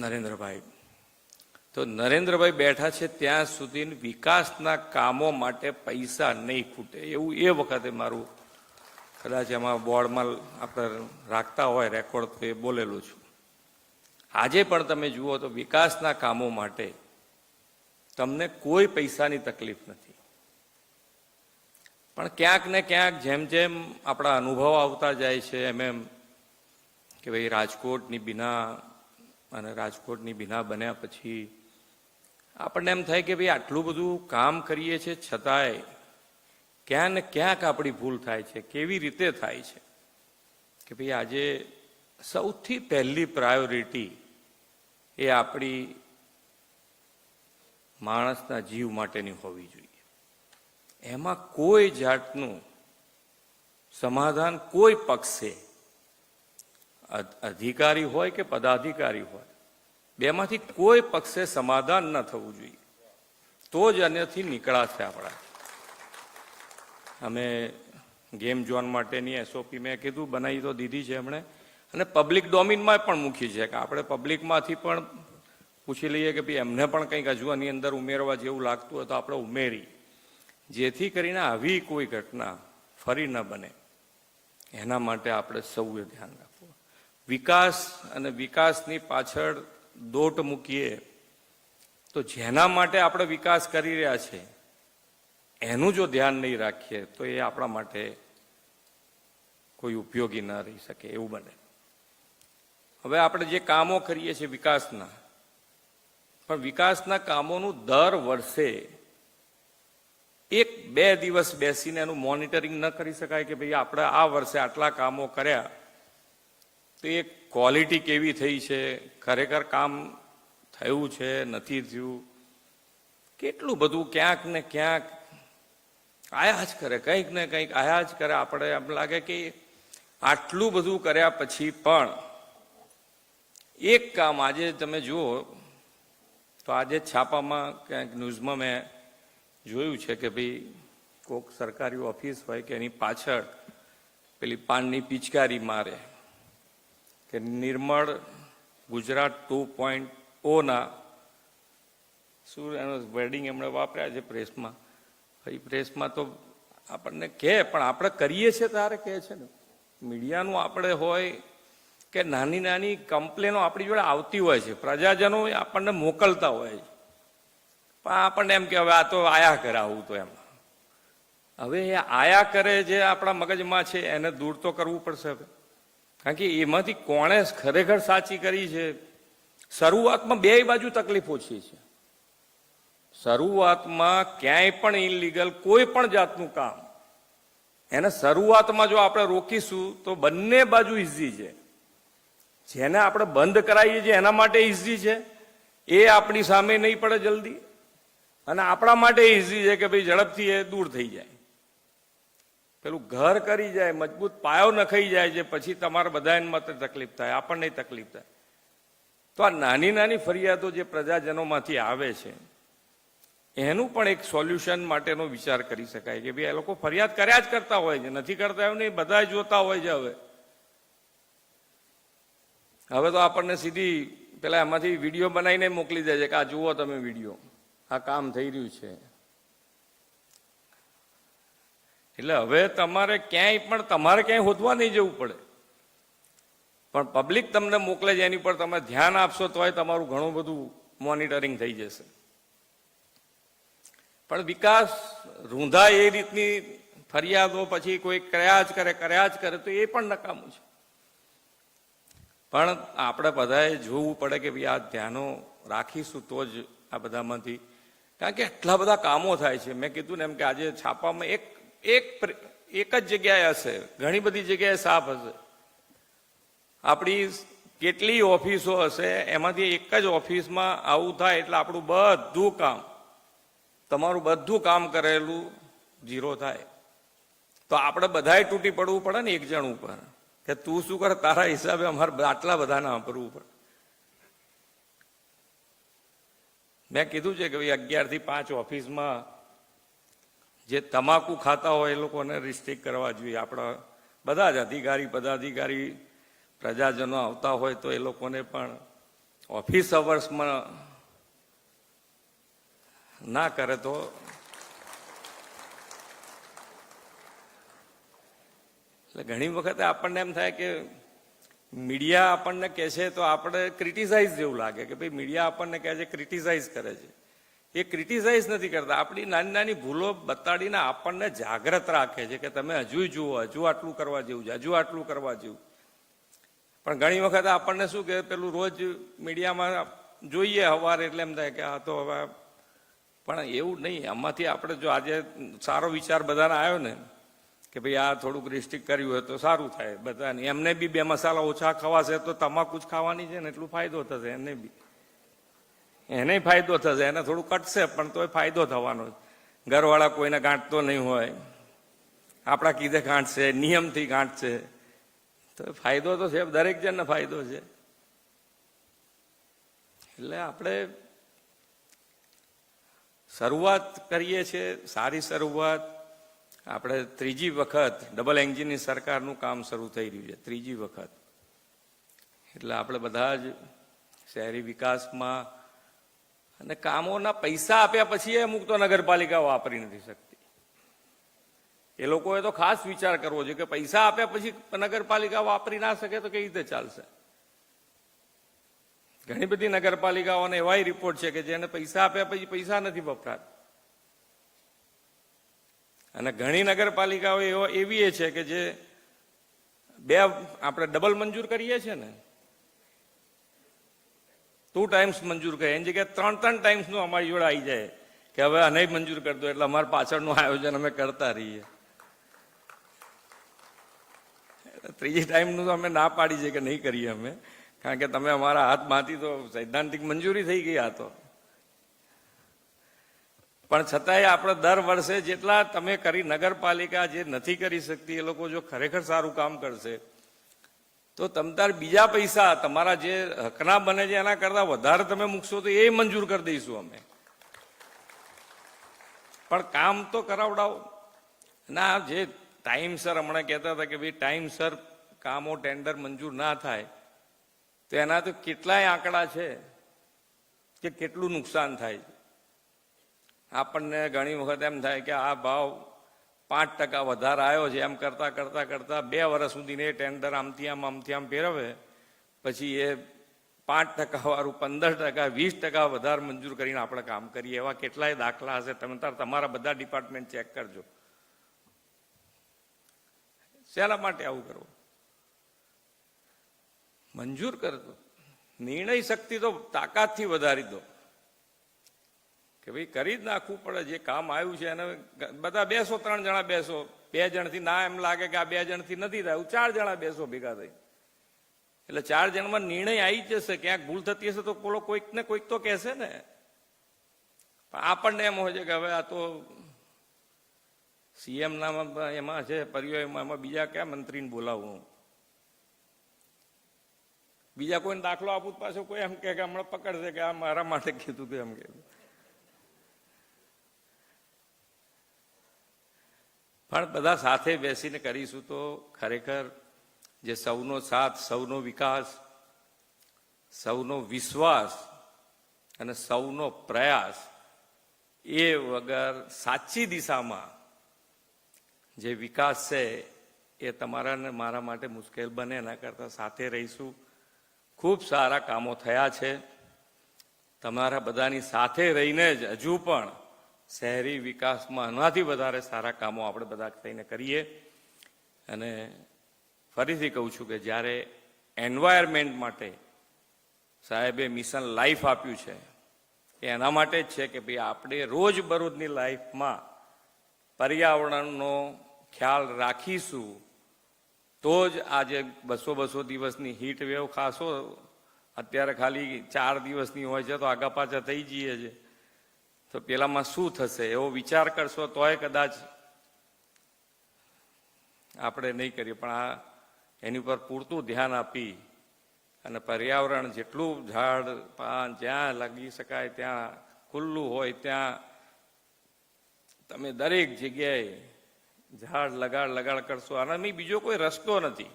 નરેન્દ્રભાઈ, તો નરેન્દ્રભાઈ બેઠા છે ત્યાં સુધી વિકાસના કામો માટે પૈસા નહીં ખૂટે એવું એ વખતે મારું, કદાચ એમાં બોર્ડમાં આપણે રાખતા હોય રેકોર્ડ તો એ બોલેલું છું. આજે પણ તમે જુઓ તો વિકાસના કામો માટે તમને કોઈ પૈસાની તકલીફ નથી. પણ ક્યાંક ને ક્યાંક જેમ જેમ આપણા અનુભવ આવતા જાય છે એમ કે ભાઈ રાજકોટની બીના બન્યા પછી આપણને એમ થાય કે ભાઈ આટલું બધું કામ કરીએ છીએ છતાંય ક્યાંક ને ક્યાંક આપણી ભૂલ થાય છે. કેવી રીતે થાય છે કે ભાઈ આજે સૌથી પહેલી પ્રાયોરિટી એ આપણી માણસના જીવ માટેની હોવી જોઈએ. એમાં કોઈ જાતનું સમાધાન કોઈ પક્ષે, અધિકારી હોય કે પદાધિકારી હોય, બેમાંથી કોઈ પક્ષે સમાધાન ન થવું જોઈએ, તો જ આનાથી નીકળાશે. આપણા અમે ગેમ ઝોન માટેની એસઓપી મેં કીધું બનાવી તો દીધી છે એમણે, અને પબ્લિક ડોમિનમાં પણ મૂકી છે કે આપણે પબ્લિકમાંથી પણ પૂછી લઈએ કે ભાઈ એમને પણ કંઈક હજુ આની અંદર ઉમેરવા જેવું લાગતું હોય તો આપણે ઉમેરી, જેથી કરીને આવી કોઈ ઘટના ફરી ન બને એના માટે આપણે સૌએ ધ્યાન રાખવું. વિકાસ અને વિકાસની પાછળ દોટ મૂકીએ તો જેના માટે આપણે વિકાસ કરી રહ્યા છે એનું જો ધ્યાન નહીં રાખીએ તો એ આપણા માટે કોઈ ઉપયોગી ન રહી શકે એવું બને. હવે આપણે જે કામો કરીએ છીએ વિકાસના, પણ વિકાસના કામોનું દર વર્ષે 1-2 દિવસ બેસીને એનું મોનિટરિંગ ન કરી શકાય કે ભાઈ આપણે આ વર્ષે આટલા કામો કર્યા તો એ ક્વોલિટી કેવી થઈ છે, ખરેખર કામ થયું છે નથી થયું, કેટલું બધું ક્યાંક ને ક્યાંક આયા જ કરે, કંઈક ને કંઈક આયા જ કરે. આપણે એમ લાગે કે આટલું બધું કર્યા પછી પણ એક કામ આજે તમે જુઓ તો આજે છાપામાં ક્યાંક ન્યૂઝમાં મેં જોયું છે કે ભાઈ કોઈક સરકારી ઓફિસ હોય કે એની પાછળ પેલી પાનની પિચકારી મારે કે નિર્મળ ગુજરાત 2.0 શું એનો વર્ડિંગ એમણે વાપર્યા છે પ્રેસમાં. એ પ્રેસમાં તો આપણને કહે પણ આપણે કરીએ છીએ ત્યારે કહે છે ને. મીડિયાનું આપણે હોય કે નાની નાની કમ્પ્લેનો આપણી જોડે આવતી હોય છે, પ્રજાજનો આપણને મોકલતા હોય છે, પણ આપણને એમ કે હવે આ તો આયા કરે આવું તો એમ. હવે એ આયા કરે જે આપણા મગજમાં છે એને દૂર તો કરવું પડશે હવે, કારણ કે એમાંથી કોણે ખરેખર સાચી કરી છે. શરૂઆતમાં બે બાજુ તકલીફ ઓછી છે. શરૂઆતમાં ક્યાંય પણ ઇનલીગલ કોઈ પણ જાતનું કામ એને શરૂઆતમાં જો આપણે રોકીશું તો બંને બાજુ ઇઝી છે. જેને આપણે બંધ કરાવીએ છીએ એના માટે ઇઝી છે, એ આપણી સામે નહીં પડે જલ્દી, અને આપણા માટે ઇઝી છે કે ભાઈ ઝડપથી એ દૂર થઈ જાય. પેલું ઘર કરી જાય, મજબૂત પાયો નખાઈ જાય છે, પછી તમારે બધાને માટે તકલીફ થાય, આપણને તકલીફ થાય. તો આ નાની નાની ફરિયાદો જે પ્રજાજનોમાંથી આવે છે એનું પણ એક સોલ્યુશન માટેનો વિચાર કરી શકાય કે ભાઈ એ લોકો ફરિયાદ કર્યા જ કરતા હોય છે, નથી કરતા એવું નહીં, બધા જોતા હોય છે. હવે તો આપણને સીધી પેલા એમાંથી વિડીયો બનાવીને મોકલી દે છે કે આ જુઓ તમે વિડીયો, આ કામ થઈ રહ્યું છે. એટલે હવે તમારે ક્યાંય હોદવા નહીં જવું પડે, પણ પબ્લિક તમને મોકલે છે એની પર તમે ધ્યાન આપશો તોય તમારું ઘણું બધું મોનિટરિંગ થઈ જશે. પણ વિકાસ રૂંધા એ રીતની ફરિયાદો પછી કોઈ કર્યા જ કરે તો એ પણ નકામું છે. પણ આપણે બધાએ જોવું પડે કે ભાઈ આ ધ્યાનો રાખીશું તો જ આ બધામાંથી, કારણ કે એટલા બધા કામો થાય છે. મેં કીધું ને એમ કે આજે છાપામાં એક જ જગ્યાએ હશે, ઘણી બધી જગ્યાએ સાફ હશે. આપણી કેટલી ઓફિસો હશે એમાંથી એક જ ઓફિસમાં આવું થાય એટલે આપણું બધું કામ, તમારું બધું કામ કરેલું ઝીરો થાય. તો આપણે બધાએ તૂટી પડવું પડે ને એક જણ ઉપર કે તું શું કર, તારા હિસાબે અમારે આટલા બધા ના વાપરવું પડે. મેં કીધું છે કે ભાઈ 11 થી 5 ઓફિસમાં જે તમાકુ ખાતા હોય એ લોકોને રિસ્ટ્રિક્ટ કરવા જોઈએ. આપણા બધા જ અધિકારી પદાધિકારી પ્રજાજનો આવતા હોય તો એ લોકોને પણ ઓફિસ અવર્સમાં ના કરે તો એટલે ઘણી વખતે આપણને એમ થાય કે મીડિયા આપણને કહે છે તો આપણે ક્રિટિસાઇઝ જેવું લાગે કે ભાઈ મીડિયા આપણને કહે છે, ક્રિટિસાઇઝ કરે છે. એ ક્રિટિસાઇઝ નથી કરતા, આપણી નાની નાની ભૂલો બતાડીને આપણને જાગ્રત રાખે છે કે તમે હજુ જુઓ, હજુ આટલું કરવા જેવું છે, હજુ આટલું કરવા જેવું. પણ ઘણી વખત આપણને શું કે પેલું રોજ મીડિયામાં જોઈએ સવારે એટલે એમ થાય કે આ તો હવે, પણ એવું નહીં. આમાંથી આપણે જો આજે સારો વિચાર બધાને આવ્યો ને કે ભાઈ આ થોડુંક રિસ્ટ્રિક્ટ કર્યું હોય તો સારું થાય બધાને. એમને બી 2 મસાલા ઓછા ખવાશે તો તમાકુ જ ખાવાની છે ને, એટલું ફાયદો થશે એને ફાયદો થશે, એને થોડું કટશે પણ તોય ફાયદો થવાનો. ઘરવાળા કોઈને ગાંઠતો નહીં હોય, આપણા કીધે ગાંઠશે, નિયમથી ગાંઠશે, તો ફાયદો તો છે, દરેક જણને ફાયદો છે. એટલે આપણે શરૂઆત કરીએ છીએ, સારી શરૂઆત. આપણે 3જી વખત ડબલ એન્જિનની સરકારનું કામ શરૂ થઈ રહ્યું છે, 3જી વખત. એટલે આપણે બધા જ શહેરી વિકાસમાં અને કામોના પૈસા આપ્યા પછી અમુક તો નગરપાલિકા વાપરી નથી શકતી. એ લોકોએ તો ખાસ વિચાર કરવો જોઈએ કે પૈસા આપ્યા પછી નગરપાલિકા વાપરી ના શકે તો કેવી રીતે ચાલશે. ઘણી બધી નગરપાલિકાઓને એવા રિપોર્ટ છે કે જેને પૈસા આપ્યા પછી પૈસા નથી વપરાતા. અને ઘણી નગરપાલિકાઓ એવી છે કે જે આપણે ડબલ મંજૂર કરીએ છીએ ને, 2 ટાઈમ્સ મંજૂર કરીએ એની જગ્યાએ 3 ટાઈમ્સનું અમારી જોડે આવી જાય કે હવે આને મંજૂર કરી દો, એટલે અમારા પાછળનું આયોજન અમે કરતા રહીએ. ત્રીજી ટાઈમનું તો અમે ના પાડી છે કે નહીં કરીએ અમે, કારણ કે તમે અમારા હાથમાંથી તો સૈદ્ધાંતિક મંજૂરી થઈ ગઈ આ તો. પણ છતાંય આપણે દર વર્ષે જેટલા તમે કરી, નગરપાલિકા જે નથી કરી શકતી એ લોકો જો ખરેખર સારું કામ કરશે તો તમતાર બીજા પૈસા તમારા જે હકના બને છે એના કરતા વધારે તમે મૂકશો તો એ મંજૂર કરી દઈશું અમે. પણ કામ તો કરાવડાવો ના. જે ટાઈમસર હમણાં કહેતા હતા કે ભાઈ ટાઈમસર કામો ટેન્ડર મંજૂર ના થાય તો એના તો કેટલાય આંકડા છે કે કેટલું નુકસાન થાય. આપણને ઘણી વખત એમ થાય કે આ ભાવ 5% વધારે આવ્યો છે, એમ કરતા કરતા કરતા 2 વર્ષ સુધી એ ટેન્ડર આમથી આમ ફેરવે, પછી એ 5% વાળું 15%, 20% વધારે મંજૂર કરીને આપણે કામ કરીએ. એવા કેટલાય દાખલા હશે, તમે તમારા બધા ડિપાર્ટમેન્ટ ચેક કરજો. શેના માટે આવું કરવું? મંજૂર કરતો નિર્ણય શક્તિ તો તાકાતથી વધારી દો કે ભાઈ કરી જ નાખવું પડે. જે કામ આવ્યું છે એને બધા બેસો, 3 જણા બેસો, 2 જણથી ના એમ લાગે કે આ 2 જણથી નથી થયું, 4 જણા બેસો ભેગા થઈ, એટલે 4 જણમાં નિર્ણય આવી જશે. ક્યાંક ભૂલ થતી હશે તો કોઈક ને કોઈક તો કહેશે ને. પણ આપણને એમ હોય છે કે હવે આ તો સીએમ ના એમાં છે પરિવારમાં, એમાં બીજા કયા મંત્રીને બોલાવું, બીજા કોઈને દાખલો આપું પાછો કોઈ એમ કે હમણાં પકડશે કે આ મારા માટે કીધું હતું એમ કે. પણ બધા સાથે બેસીને કરીશું તો ખરેખર જે સૌનો સાથ, સૌનો વિકાસ, સૌનો વિશ્વાસ અને સૌનો પ્રયાસ, એ વગર સાચી દિશામાં જે વિકાસ છે એ તમારા ને મારા માટે મુશ્કેલ બને. એના કરતાં સાથે રહીશું. ખૂબ સારા કામો થયા છે. તમારા બધાની સાથે રહીને જ હજુ પણ શહેરી વિકાસમાં આનાથી વધારે સારા કામો આપણે બધા થઈને કરીએ. અને ફરીથી કહું છું કે જ્યારે એન્વાયરમેન્ટ માટે સાહેબે મિશન લાઈફ આપ્યું છે એ એના માટે જ છે કે ભાઈ આપણે રોજબરોજની લાઈફમાં પર્યાવરણનો ખ્યાલ રાખીશું તો જ આજે 200 દિવસની હીટ વેવ ખાસો અત્યારે ખાલી 4 દિવસની હોય છે તો આગા પાછા થઈ જઈએ છે, તો પેલામાં શું થશે એવો વિચાર કરશો તોય કદાચ આપણે નહીં કરીએ. પણ આ એની ઉપર પૂરતું ધ્યાન આપી અને પર્યાવરણ જેટલું ઝાડ પાન જ્યાં લાગી શકાય ત્યાં ખુલ્લું હોય ત્યાં તમે દરેક જગ્યાએ ઝાડ લગાડ કરશો. આના મેં બીજો કોઈ રસ્તો નથી,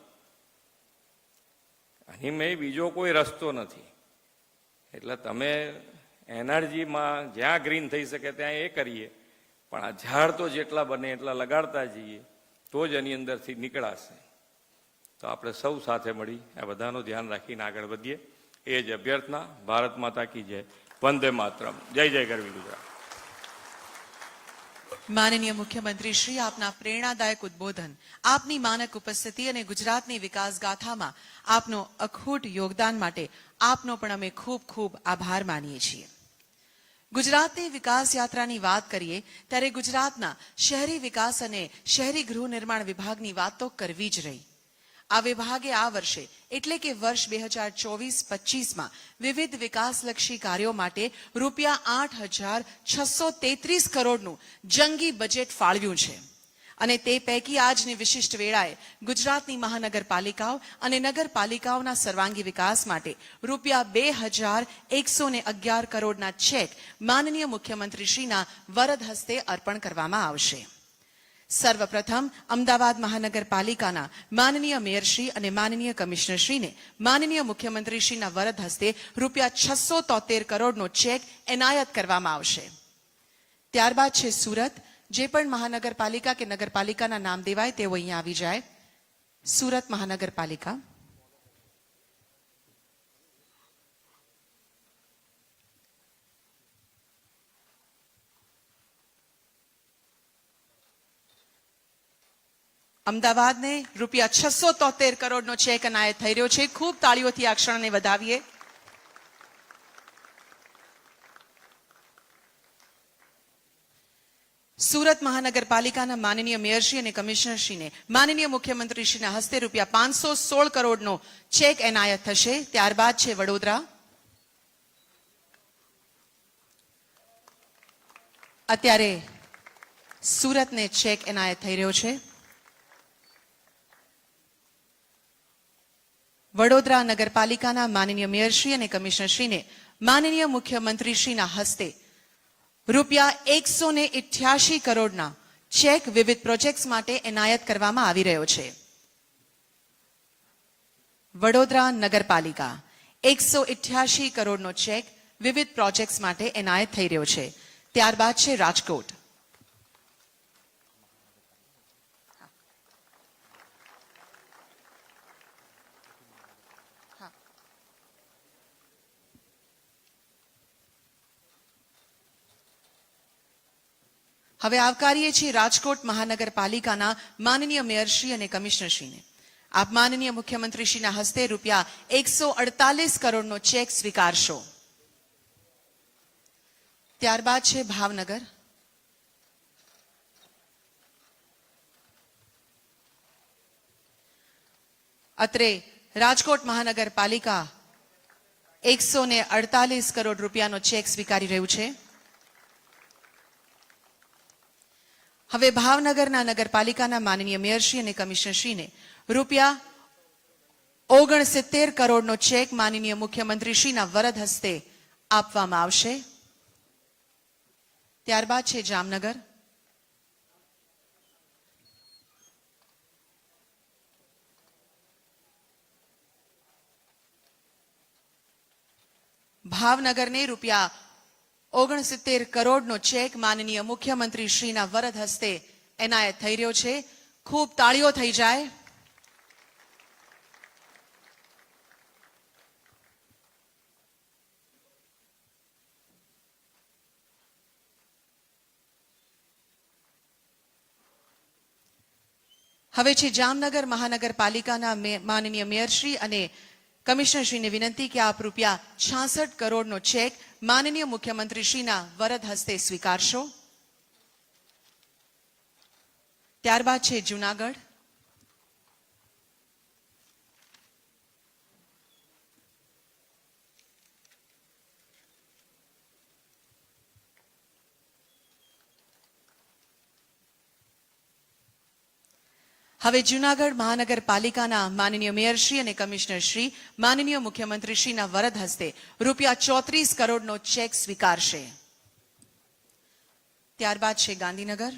આની મેં બીજો કોઈ રસ્તો નથી. એટલે તમે એનર્જીમાં જ્યાં ગ્રીન થઈ શકે ત્યાં એ કરીએ, પણ આ ઝાડ તો જેટલા બને એટલા લગાડતા જઈએ તો જ એની અંદરથી નીકળાશે. તો આપણે સૌ સાથે મળી આ બધાનું ધ્યાન રાખીને આગળ વધીએ એ જ અભ્યર્થના. ભારત માતા કી જય. વંદે માતરમ. જય જય ગરવી ગુજરાત. માનનીય મુખ્યમંત્રી શ્રી, આપના પ્રેરણાદાયક ઉદ્બોધન, આપની માનક ઉપસ્થિતિ અને ગુજરાતની વિકાસ ગાથામાં આપનો અખૂટ યોગદાન માટે આપનો પણ અમે ખૂબ ખૂબ આભાર માનીએ છીએ. ગુજરાતની વિકાસ યાત્રાની વાત કરીએ ત્યારે ગુજરાતના શહેરી વિકાસ અને શહેરી ગૃહ નિર્માણ વિભાગની વાત તો કરવી જ રહી. આ વિભાગે આ વર્ષે એટલે કે વર્ષ 2024-25માં વિવિધ વિકાસલક્ષી કાર્યો માટે રૂપિયા 8,633 કરોડનું જંગી બજેટ ફાળવ્યું છે. અને તે પૈકી આજની વિશિષ્ટ વેળાએ ગુજરાતની મહાનગરપાલિકાઓ અને નગરપાલિકાઓના સર્વાંગી વિકાસ માટે રૂપિયા 2,111 કરોડના ચેક માનનીય મુખ્યમંત્રીશ્રીના વરદ હસ્તે અર્પણ કરવામાં આવશે. સર્વપ્રથમ અમદાવાદ મહાનગરપાલિકાના માનનીય મેયરશ્રી અને માનનીય કમિશનરશ્રીને માનનીય મુખ્યમંત્રીશ્રીના વરદ હસ્તે રૂપિયા 673 કરોડનો ચેક એનાયત કરવામાં આવશે. ત્યારબાદ છે સુરત, જે પણ મહાનગરપાલિકા કે નગરપાલિકાના નામ દેવાય તેઓ અહીંયા આવી જાય. સુરત મહાનગરપાલિકા, અમદાવાદને રૂપિયા 673 કરોડનો ચેક એનાયત થઈ રહ્યો છે. ખૂબ તાળીઓથી આ ક્ષણને વધાવીએ. સુરત મહાનગરપાલિકાના માનનીય મેયરશ્રી અને કમિશનરશ્રીને માનનીય મુખ્યમંત્રીશ્રીના હસ્તે રૂપિયા 516 કરોડનો ચેક એનાયત થશે. ત્યારબાદ છે વડોદરા. અત્યારે સુરતને ચેક એનાયત થઈ રહ્યો છે. વડોદરા નગરપાલિકાના માનનીય મેયરશ્રી અને કમિશનરશ્રીને માનનીય મુખ્યમંત્રીશ્રીના હસ્તે રૂપિયા 188 કરોડના ચેક વિવિધ પ્રોજેક્ટ્સ માટે એનાયત કરવામાં આવી રહ્યો છે. વડોદરા નગરપાલિકા 188 કરોડનો ચેક વિવિધ પ્રોજેક્ટ્સ માટે એનાયત થઈ રહ્યો છે. ત્યારબાદ છે રાજકોટ. હવે આવકારીએ છીએ રાજકોટ મહાનગરપાલિકાના માનનીય મેયરશ્રી અને કમિશનરશ્રીને. આપ માનનીય મુખ્યમંત્રીશ્રીના હસ્તે રૂપિયા 148 કરોડનો ચેક સ્વીકારશો. ત્યારબાદ છે ભાવનગર. અત્રે રાજકોટ મહાનગરપાલિકા 148 કરોડ રૂપિયાનો ચેક સ્વીકારી રહ્યું છે. હવે ભાવનગરના નગરપાલિકાના માનનીય મેયરશ્રી અને કમિશનરશ્રીને રૂપિયા 69 કરોડનો ચેક માનનીય મુખ્યમંત્રીશ્રીના વરદ હસ્તે આપવામાં આવશે. ત્યારબાદ છે જામનગર. ભાવનગરને રૂપિયા 69 કરોડનો ચેક માનનીય મુખ્યમંત્રી શ્રીના વરદ હસ્તે એનાયત થઈ રહ્યો છે. ખૂબ તાળીઓ થઈ જાય. હવે છે જામનગર મહાનગરપાલિકાના માનનીય મેયરશ્રી અને કમિશનરશ્રીને વિનંતી કે આપ રૂપિયા 66 કરોડનો ચેક માનનીય મુખ્યમંત્રીશ્રીના વરદ હસ્તે સ્વીકારશો. ત્યારબાદ છે જૂનાગઢ. હવે જૂનાગઢ મહાનગરપાલિકાના માનનીય મેયરશ્રી અને કમિશનરશ્રી માનનીય મુખ્યમંત્રીશ્રીના વરદ હસ્તે રૂપિયા 34 કરોડનો ચેક સ્વીકારશે. ત્યારબાદ છે ગાંધીનગર.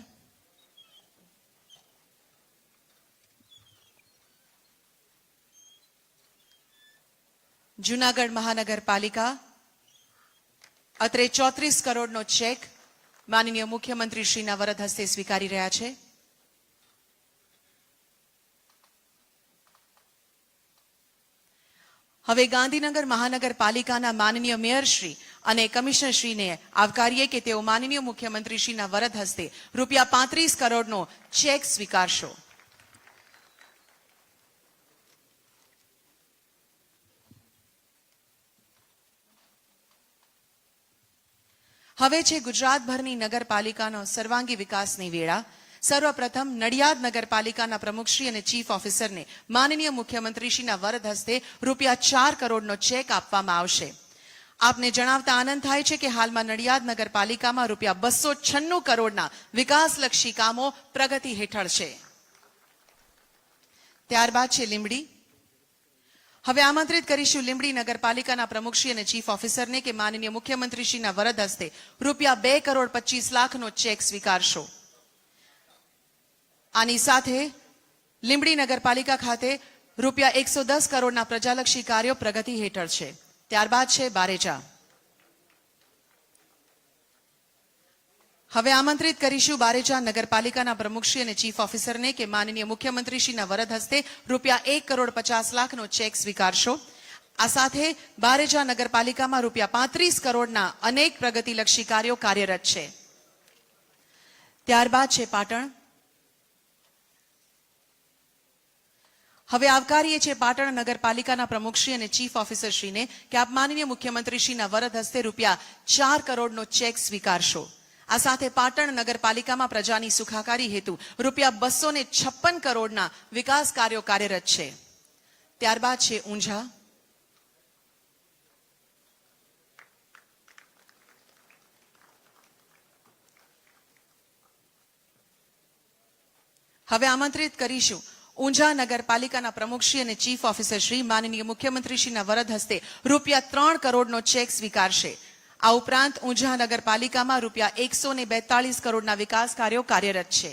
જૂનાગઢ મહાનગરપાલિકા અત્રે 34 કરોડનો ચેક માનનીય મુખ્યમંત્રીશ્રીના વરદ હસ્તે સ્વીકારી રહ્યા છે. હવે ગાંધીનગર મહાનગરપાલિકાના માનનીય મેયરશ્રી અને કમિશનરશ્રીને આવકારીએ કે તેઓ માનનીય મુખ્યમંત્રીશ્રીના વરદ હસ્તે રૂપિયા 35 કરોડનો ચેક સ્વીકારશો. હવે છે ગુજરાતભરની નગરપાલિકાનો સર્વાંગી વિકાસની વેળા. સર્વપ્રથમ નડિયાદ નગરપાલિકાના પ્રમુખશ્રી અને ચીફ ઓફિસરને માનનીય મુખ્યમંત્રીશ્રીના વરદ હસ્તે રૂપિયા 4 કરોડનો ચેક આપવામાં આવશે. આપને જણાવતા આનંદ થાય છે કે હાલમાં નડિયાદ નગરપાલિકામાં રૂપિયા 296 કરોડના વિકાસલક્ષી કામો પ્રગતિ હેઠળ છે. ત્યારબાદ છે લીંબડી. હવે આમંત્રિત કરીશું લીંબડી નગરપાલિકાના પ્રમુખશ્રી અને ચીફ ઓફિસરને કે માનનીય મુખ્યમંત્રીશ્રીના વરદ હસ્તે રૂપિયા 2 કરોડ 25 લાખનો ચેક સ્વીકારશો. આની સાથે લીંબડી નગરપાલિકા ખાતે રૂપિયા 110 કરોડના પ્રજાલક્ષી કાર્યો પ્રગતિ હેઠળ છે. ત્યારબાદ છે બારેજા. હવે આમંત્રિત કરીશું બારેજા નગરપાલિકાના પ્રમુખશ્રી અને ચીફ ઓફિસરને કે માનનીય મુખ્યમંત્રીશ્રીના વરદ હસ્તે રૂપિયા 1,50,00,000નો ચેક સ્વીકારશો. આ સાથે બારેજા નગરપાલિકામાં રૂપિયા 35 કરોડના અનેક પ્રગતિલક્ષી કાર્યો કાર્યરત છે. ત્યારબાદ છે પાટણ. હવે આવકારીએ છીએ પાટણ નગરપાલિકાના પ્રમુખશ્રી અને ચીફ ઓફિસરશ્રીને કે આપ માનનીય મુખ્યમંત્રીશ્રીના વરદ હસ્તે રૂપિયા 4 કરોડનો ચેક સ્વીકારશો. આ સાથે પાટણ નગરપાલિકામાં પ્રજાની સુખાકારી હેતુ રૂપિયા 256 કરોડના વિકાસ કાર્યો કાર્યરત છે. ત્યારબાદ છે ઊંઝા. હવે આમંત્રિત કરીશું ઊંઝા નગરપાલિકાના પ્રમુખશ્રી અને ચીફ ઓફિસરશ્રી માનનીય મુખ્યમંત્રીશ્રીના વરદ હસ્તે રૂપિયા 3 કરોડનો ચેક સ્વીકારશે. આ ઉપરાંત ઊંઝા નગરપાલિકામાં રૂપિયા 142 કરોડના વિકાસ કાર્યો કાર્યરત છે.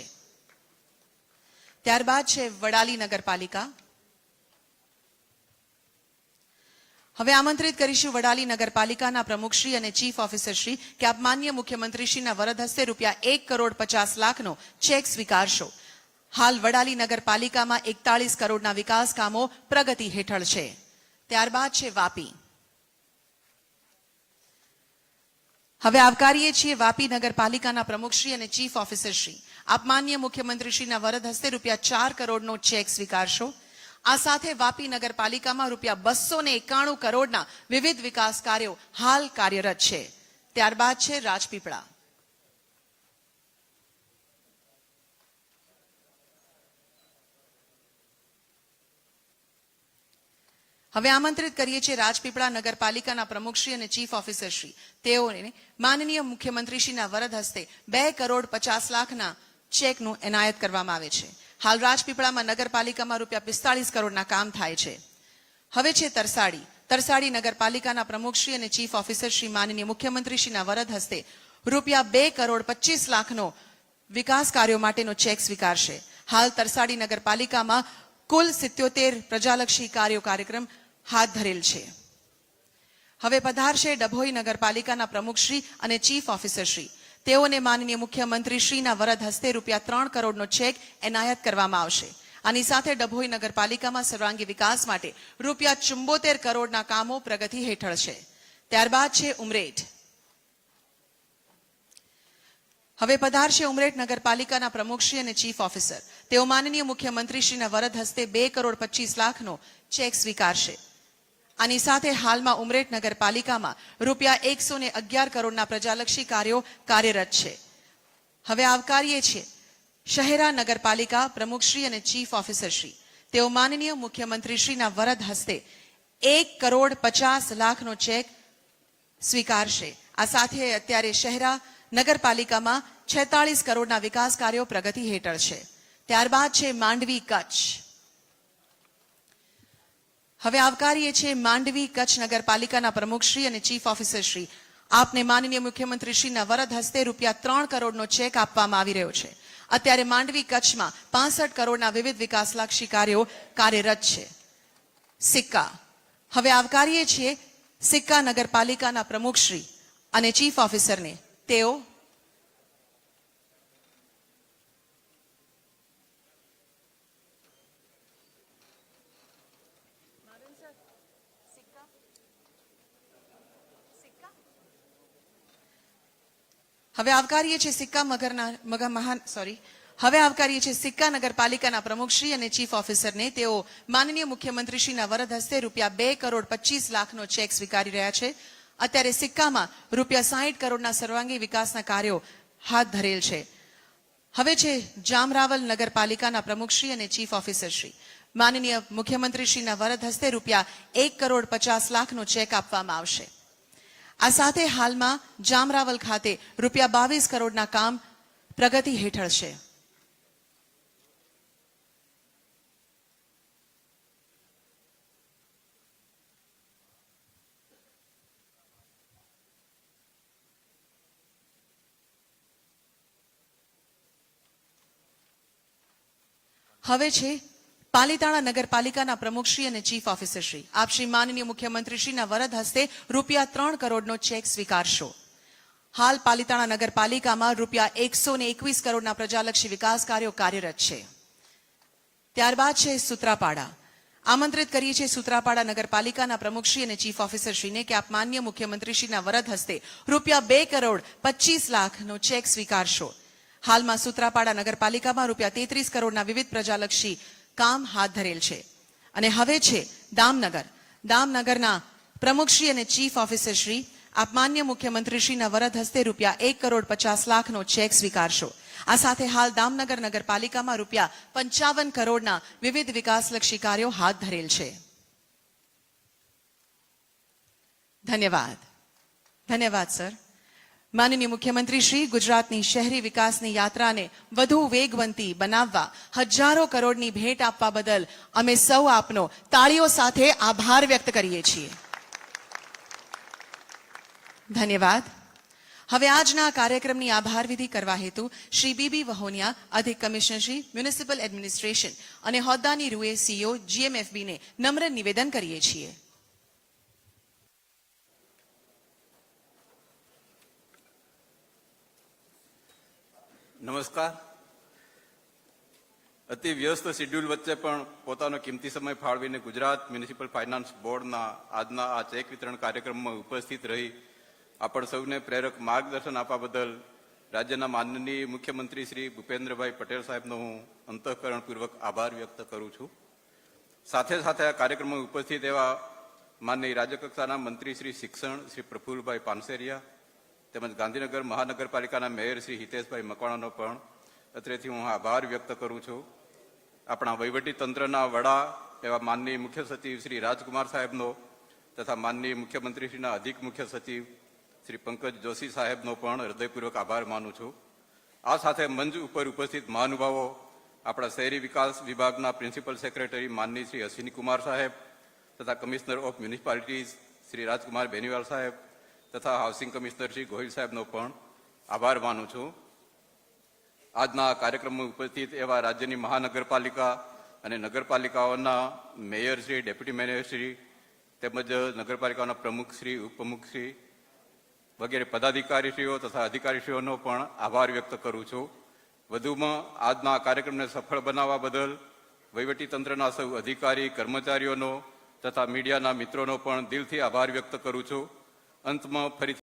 ત્યારબાદ છે વડાલી નગરપાલિકા. હવે આમંત્રિત કરીશું વડાલી નગરપાલિકાના પ્રમુખશ્રી અને ચીફ ઓફિસરશ્રી કે આપ માનનીય મુખ્યમંત્રીશ્રીના વરદ હસ્તે રૂપિયા 1,50,00,000નો ચેક સ્વીકારશો. હાલ વડાલી નગરપાલિકામાં 41 કરોડના વિકાસ કામો પ્રગતિ હેઠળ છે. ત્યારબાદ છે વાપી. હવે આવકારીએ છીએ વાપી નગરપાલિકાના પ્રમુખશ્રી અને ચીફ ઓફિસરશ્રી. આપ માનનીય મુખ્યમંત્રીશ્રીના વરદ હસ્તે રૂપિયા 4 કરોડનો ચેક સ્વીકારશો. આ સાથે વાપી નગરપાલિકામાં રૂપિયા 291 કરોડના વિવિધ વિકાસ કાર્યો હાલ કાર્યરત છે. ત્યારબાદ છે રાજપીપળા. હવે આમંત્રિત કરીએ છીએ રાજપીપળા નગરપાલિકાના પ્રમુખશ્રી અને ચીફ ઓફિસરશ્રી. તેઓને માનનીય મુખ્યમંત્રીશ્રીના વરદ હસ્તે 2,50,00,000ના ચેકનું એનાયત કરવામાં આવે છે. હાલ રાજપીપળામાં નગરપાલિકામાં રૂપિયા 45 કરોડના કામ થાય છે. હવે છે તરસાડી. તરસાડી નગરપાલિકાના પ્રમુખશ્રી અને ચીફ ઓફિસરશ્રી માનનીય મુખ્યમંત્રીશ્રીના વરદ હસ્તે રૂપિયા 2,25,00,000નો વિકાસ કાર્યો માટેનો ચેક સ્વીકારશે. હાલ તરસાડી નગરપાલિકામાં કુલ 77 પ્રજાલક્ષી કાર્યક્રમ હાથ ધરેલ છે. હવે પધારશે ડભોઈ નગરપાલિકાના પ્રમુખશ્રી અને ચીફ ઓફિસરશ્રી. તેઓને માનનીય મુખ્યમંત્રીશ્રીના વરદ હસ્તે રૂપિયા 3 કરોડનો ચેક એનાયત કરવામાં આવશે. આની સાથે ડભોઈ નગરપાલિકામાં સર્વાંગી વિકાસ માટે રૂપિયા 74 કરોડના કામો પ્રગતિ હેઠળ છે. ત્યારબાદ છે ઉમરેઠ. હવે પધારશે ઉમરેઠ નગરપાલિકાના પ્રમુખશ્રી અને ચીફ ઓફિસર. તેઓ માનનીય મુખ્યમંત્રીશ્રીના વરદ હસ્તે 2,25,00,000નો ચેક સ્વીકારશે. આની સાથે હાલમાં ઉમરેઠ નગરપાલિકામાં રૂપિયા 111 કરોડના પ્રજાલક્ષી કાર્યો કાર્યરત છે. હવે આવકારીએ છીએ શહેરા નગરપાલિકા પ્રમુખશ્રી અને ચીફ ઓફિસરશ્રી. તેઓ માનનીય મુખ્યમંત્રીશ્રીના વરદ હસ્તે 1,50,00,000નો ચેક સ્વીકારશે. આ સાથે અત્યારે શહેરા નગરપાલિકામાં 46 કરોડના વિકાસ કાર્યો પ્રગતિ હેઠળ છે. ત્યારબાદ છે માંડવી કચ્છ. હવે આવકારીએ છીએ માંડવી કચ્છ નગરપાલિકાના પ્રમુખશ્રી અને ચીફ ઓફિસરશ્રી. આપને માનનીય મુખ્યમંત્રીશ્રીના વરદ હસ્તે રૂપિયા 3 કરોડનો ચેક આપવામાં આવી રહ્યો છે. અત્યારે માંડવી કચ્છમાં 65 કરોડના વિવિધ વિકાસલક્ષી કાર્યો કાર્યરત છે. સિક્કા. હવે આવકારીએ છીએ સિક્કા નગરપાલિકાના પ્રમુખશ્રી અને ચીફ ઓફિસરને. તેઓ હવે આવકારીએ છીએ સિક્કા નગરપાલિકાના પ્રમુખશ્રી અને ચીફ ઓફિસરને. તેઓ માનનીય મુખ્યમંત્રીશ્રીના વરદ હસ્તે રૂપિયા 2,25,00,000નો ચેક સ્વીકારી રહ્યા છે. અત્યારે સિક્કામાં રૂપિયા 60 કરોડના સર્વાંગી વિકાસના કાર્યો હાથ ધરેલ છે. હવે છે જામરાવલ નગરપાલિકાના પ્રમુખશ્રી અને ચીફ ઓફિસરશ્રી. માનનીય મુખ્યમંત્રીશ્રીના વરદ હસ્તે રૂપિયા 1,50,00,000નો ચેક આપવામાં આવશે. આ સાથે હાલમાં જામરાવલ ખાતે રૂપિયા 22 કરોડના કામ પ્રગતિ હેઠળ છે. હવે છે પાલીતાણા નગરપાલિકાના પ્રમુખશ્રી અને ચીફ ઓફિસરશ્રી. આપ શ્રી માનનીય મુખ્યમંત્રીશ્રીના વરદ હસ્તે રૂપિયા 3 કરોડનો ચેક સ્વીકારશો. હાલ પાલિતાણા નગરપાલિકામાં રૂપિયા 121 કરોડના પ્રજાલક્ષી વિકાસ કાર્યો કાર્યરત છે. ત્યારબાદ છે સૂત્રાપાડા. આમંત્રિત કરીએ છીએ સૂત્રાપાડા નગરપાલિકાના પ્રમુખશ્રી અને ચીફ ઓફિસરશ્રીને કે આપ માન્ય મુખ્યમંત્રીશ્રીના વરદ હસ્તે રૂપિયા 2 કરોડ 25 લાખનો ચેક સ્વીકારશો. હાલમાં સૂત્રાપાડા નગરપાલિકામાં રૂપિયા 33 કરોડના વિવિધ પ્રજાલક્ષી કામ હાથ ધરેલ છે. અને હવે છે દામનગર. દામનગરના પ્રમુખશ્રી અને ચીફ ઓફિસરશ્રી આપ માન્ય મુખ્યમંત્રીશ્રીના વરદ હસ્તે રૂપિયા 1 કરોડ 50 લાખનો ચેક સ્વીકારશો. આ સાથે હાલ દામનગર નગરપાલિકામાં રૂપિયા 55 કરોડના વિવિધ વિકાસલક્ષી કાર્યો હાથ ધરેલ છે. ધન્યવાદ. ધન્યવાદ સર. માનનીય મુખ્યમંત્રી શ્રી, ગુજરાતની શહેરી વિકાસની યાત્રાને વધુ વેગવંતી બનાવવા હજારો કરોડની ભેટ આપવા બદલ અમે સૌ આપનો તાળીઓ સાથે આભાર વ્યક્ત કરીએ છીએ. ધન્યવાદ. હવે આજના કાર્યક્રમની આભાર વિધિ કરવા હેતુ શ્રી બીબી વહોનિયા, અધિક કમિશનર શ્રી, મ્યુનિસિપલ એડમિનિસ્ટ્રેશન અને હોદ્દાની રૂએ સીઓ જીએમએફબીને નમ્ર નિવેદન કરીએ છીએ. નમસ્કાર. અતિ વ્યસ્ત શેડ્યુલ વચ્ચે પણ પોતાનો કિંમતી સમય ફાળવીને ગુજરાત મ્યુનિસિપલ ફાઇનાન્સ બોર્ડના આજના આ ચેક વિતરણ કાર્યક્રમમાં ઉપસ્થિત રહી આપણ સૌને પ્રેરક માર્ગદર્શન આપવા બદલ રાજ્યના માનનીય મુખ્યમંત્રી શ્રી ભૂપેન્દ્રભાઈ પટેલ સાહેબનો હું અંતઃકરણપૂર્વક આભાર વ્યક્ત કરું છું. સાથે સાથે આ કાર્યક્રમમાં ઉપસ્થિત એવા માનનીય રાજ્યકક્ષાના મંત્રી શ્રી શિક્ષણ શ્રી પ્રફુલભાઈ પાનસેરિયા તેમજ ગાંધીનગર મહાનગરપાલિકાના મેયર શ્રી હિતેશભાઈ મકવાણાનો પણ અત્રેથી હું આભાર વ્યક્ત કરું છું. આપણા વહીવટી તંત્રના વડા એવા માનનીય મુખ્ય સચિવ શ્રી રાજકુમાર સાહેબનો તથા માનનીય મુખ્યમંત્રીશ્રીના અધિક મુખ્ય સચિવ શ્રી પંકજ જોશી સાહેબનો પણ હૃદયપૂર્વક આભાર માનું છું. આ સાથે મંચ ઉપર ઉપસ્થિત મહાનુભાવો, આપણા શહેરી વિકાસ વિભાગના પ્રિન્સિપલ સેક્રેટરી માનનીય શ્રી અશ્વિની કુમાર સાહેબ તથા કમિશનર ઓફ મ્યુનિસિપાલિટીઝ શ્રી રાજકુમાર બેનીવાલ સાહેબ તથા હાઉસિંગ કમિશનર શ્રી ગોહિલ સાહેબનો પણ આભાર માનું છું. આજના કાર્યક્રમમાં ઉપસ્થિત એવા રાજ્યની મહાનગરપાલિકા અને નગરપાલિકાઓના મેયરશ્રી, ડેપ્યુટી મેયરશ્રી તેમજ નગરપાલિકાઓના પ્રમુખશ્રી, ઉપપ્રમુખશ્રી વગેરે પદાધિકારીશ્રીઓ તથા અધિકારીશ્રીઓનો પણ આભાર વ્યક્ત કરું છું. વધુમાં આજના કાર્યક્રમને સફળ બનાવવા બદલ વહીવટીતંત્રના સૌ અધિકારી, કર્મચારીઓનો તથા મીડિયાના મિત્રોનો પણ દિલથી આભાર વ્યક્ત કરું છું. અંતમાં ફરી